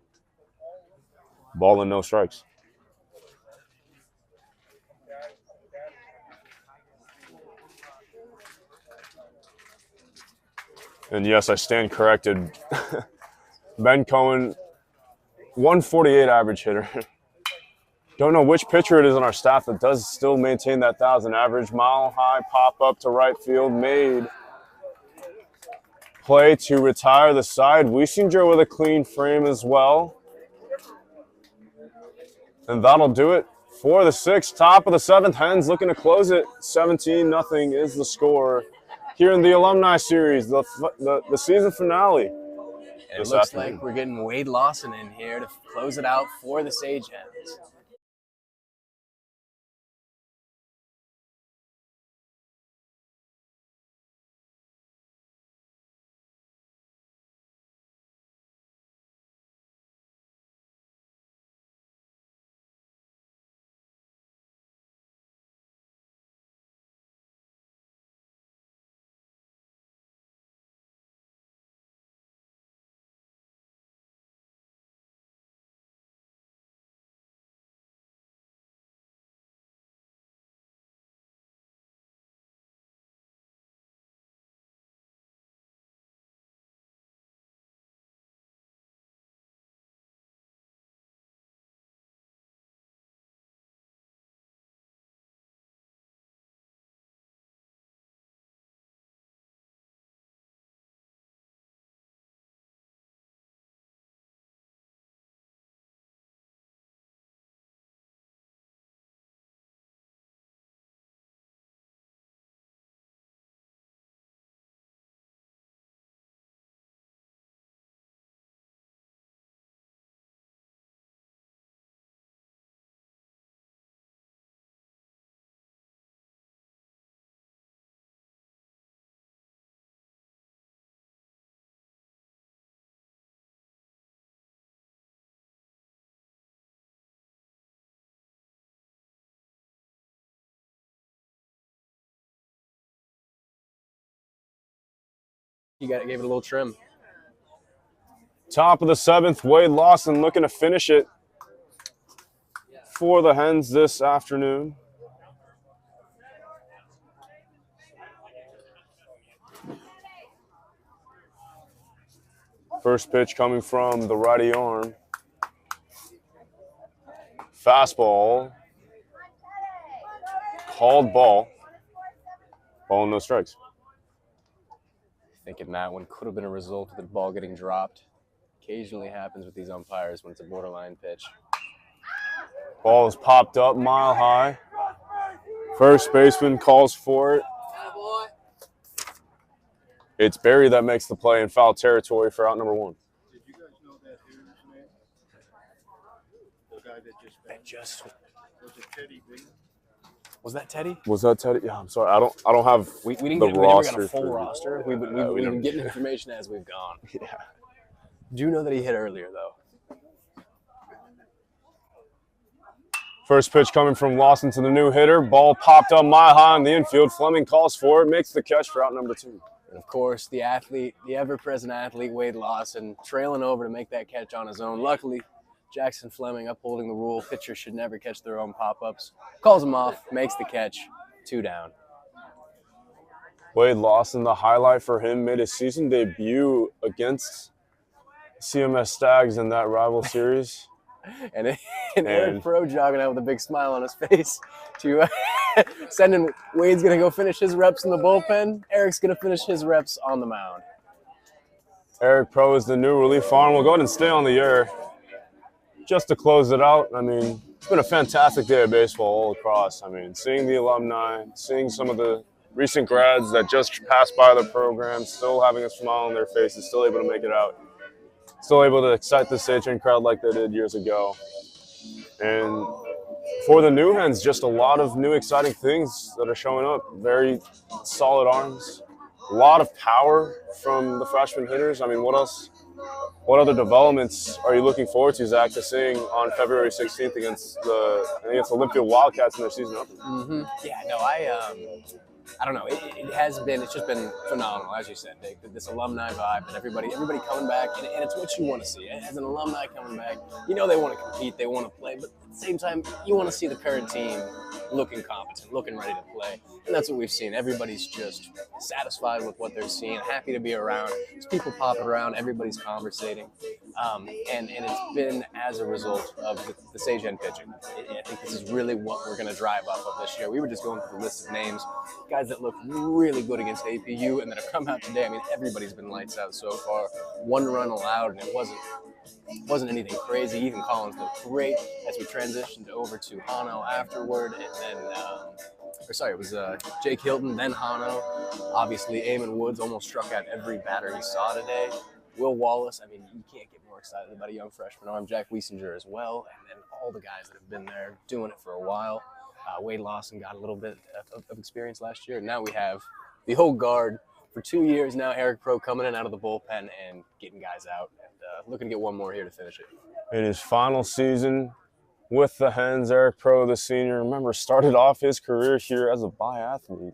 Speaker 1: Ball and no strikes. And yes, I stand corrected. Ben Cohen, 148 average hitter. Don't know which pitcher it is on our staff that does still maintain that 1,000 average. Mile high pop up to right field, made. Play to retire the side. Wiesinger with a clean frame as well. And that'll do it for the 6th. Top of the 7th. Hens looking to close it. 17-0 is the score here in the Alumni Series, the season finale.
Speaker 3: And it looks like we're getting Wade Lawson in here to close it out for the Sage Hens. gave it a little trim.
Speaker 1: Top of the 7th, Wade Lawson looking to finish it for the Hens this afternoon. First pitch coming from the righty arm. Fastball. Called ball. Ball and no strikes.
Speaker 3: Thinking that one could have been a result of the ball getting dropped. Occasionally happens with these umpires when it's a borderline pitch.
Speaker 1: Ball is popped up mile high. First baseman calls for it. It's Barry that makes the play in foul territory for out number 1.
Speaker 5: Did you guys know that hitter's name? The guy that just was it Teddy Green?
Speaker 3: Was that Teddy?
Speaker 1: Was that Teddy? Yeah, I'm sorry. I don't have
Speaker 3: We
Speaker 1: the
Speaker 3: never got
Speaker 1: roster
Speaker 3: a full
Speaker 1: for-
Speaker 3: roster. We've
Speaker 1: never-
Speaker 3: been getting information as we've gone.
Speaker 1: Yeah.
Speaker 3: Do you know that he hit earlier, though?
Speaker 1: First pitch coming from Lawson to the new hitter. Ball popped up mile high in the infield. Fleming calls for it, makes the catch for out number 2.
Speaker 3: And of course, the athlete, the ever-present athlete, Wade Lawson, trailing over to make that catch on his own. Luckily, Jackson Fleming upholding the rule. Pitchers should never catch their own pop-ups. Calls him off, makes the catch, 2 down.
Speaker 1: Wade Lawson, the highlight for him, made his season debut against CMS Stags in that rival series.
Speaker 3: And Eric Pro jogging out with a big smile on his face to sending Wade's going to go finish his reps in the bullpen. Eric's going to finish his reps on the mound.
Speaker 1: Eric Pro is the new relief arm. We'll go ahead and stay on the air just to close it out. I mean, it's been a fantastic day of baseball all across. I mean, seeing the alumni, seeing some of the recent grads that just passed by the program, still having a smile on their faces, still able to make it out. Still able to excite the Sage-Chain crowd like they did years ago. And for the new Hens, just a lot of new exciting things that are showing up. Very solid arms. A lot of power from the freshman hitters. I mean, what else? What other developments are you looking forward to, Zach, to seeing on February 16th against Olympia Wildcats in their season opener?
Speaker 3: Mm-hmm. Yeah, no, I don't know. It's just been phenomenal, as you said, Nick. This alumni vibe and everybody coming back, and it's what you want to see. As an alumni coming back, you know they want to compete, they want to play, but at the same time, you want to see the current team looking competent, looking ready to play, and that's what we've seen. Everybody's just satisfied with what they're seeing, happy to be around. There's people popping around, everybody's conversating, and it's been as a result of the Sage-Chain pitching. I think this is really what we're going to drive off of this year. We were just going through the list of names, guys that look really good against APU and that have come out today. I mean, everybody's been lights out so far. 1 run allowed, and it wasn't anything crazy. Ethan Collins looked great as we transitioned over to Hano afterward, and then, it was Jake Hilton, then Hano. Obviously, Eamon Woods almost struck out every batter he saw today. Will Wallace, I mean, you can't get more excited about a young freshman arm. Jack Wiesinger as well, and then all the guys that have been there doing it for a while. Wade Lawson got a little bit of experience last year. Now we have the whole guard for 2 years now. Eric Pro coming in out of the bullpen and getting guys out, and looking to get one more here to finish it.
Speaker 1: In his final season with the Hens, Eric Pro, the senior, remember, started off his career here as a biathlete,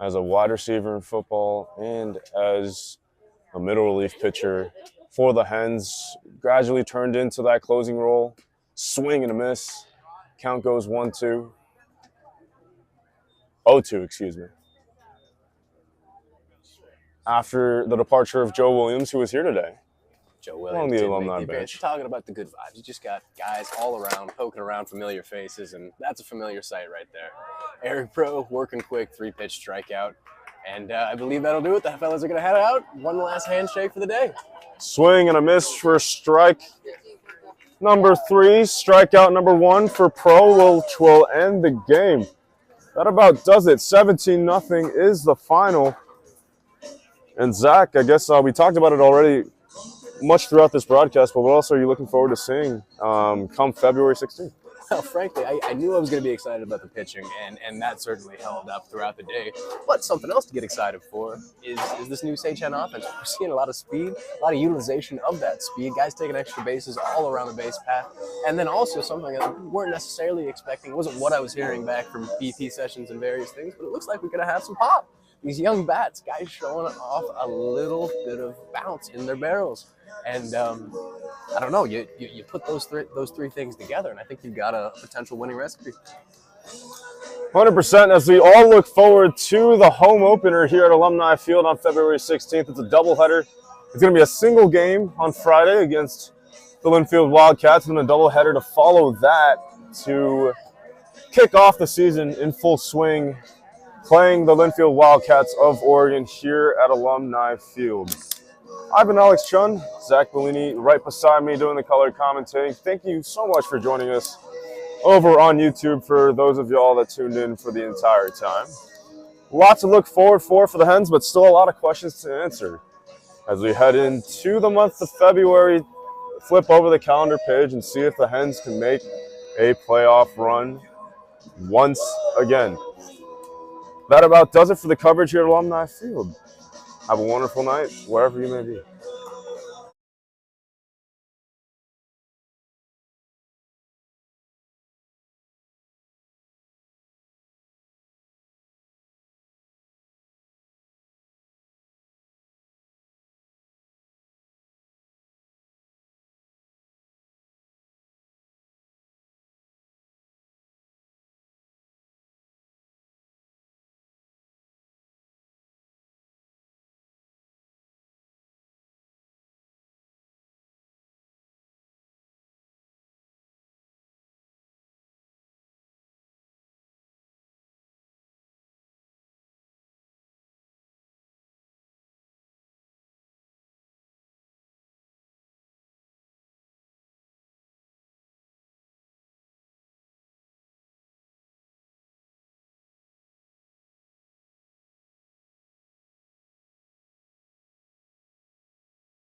Speaker 1: as a wide receiver in football, and as a middle relief pitcher for the Hens. Gradually turned into that closing role. Swing and a miss. Count goes 1-2. 0-2, excuse me. After the departure of Joe Williams, who was here today.
Speaker 3: Joe
Speaker 1: On
Speaker 3: Williams
Speaker 1: the
Speaker 3: did
Speaker 1: alumni
Speaker 3: make the
Speaker 1: bench.
Speaker 3: appearance. Talking about the good vibes. You just got guys all around, poking around, familiar faces, and that's a familiar sight right there. Eric Pro working quick, 3-pitch strikeout. And I believe that'll do it. The fellas are going to head out. One last handshake for the day.
Speaker 1: Swing and a miss for strike number 3. Strikeout number 1 for Pro, which will end the game. That about does it. 17-0 is the final. And Zach, I guess we talked about it already much throughout this broadcast, but what else are you looking forward to seeing come February 16th?
Speaker 3: Well, frankly, I knew I was going to be excited about the pitching, and that certainly held up throughout the day. But something else to get excited for is this new Sage-Chain offense. We're seeing a lot of speed, a lot of utilization of that speed, guys taking extra bases all around the base path. And then also something that we weren't necessarily expecting, wasn't what I was hearing back from BP sessions and various things, but it looks like we're going to have some pop. these young bats, guys showing off a little bit of bounce in their barrels. And I don't know, you put those three things together, and I think you've got a potential winning recipe.
Speaker 1: 100%. As we all look forward to the home opener here at Alumni Field on February 16th. It's a doubleheader. It's going to be a single game on Friday against the Linfield Wildcats, and a doubleheader to follow that to kick off the season in full swing, playing the Linfield Wildcats of Oregon here at Alumni Field. I've been Alex Chun, Zach Bellini right beside me doing the color commentating. Thank you so much for joining us over on YouTube for those of y'all that tuned in for the entire time. Lots to look forward for the Hens, but still a lot of questions to answer. As we head into the month of February, flip over the calendar page and see if the Hens can make a playoff run once again. That about does it for the coverage here at Alumni Field. Have a wonderful night, wherever you may be.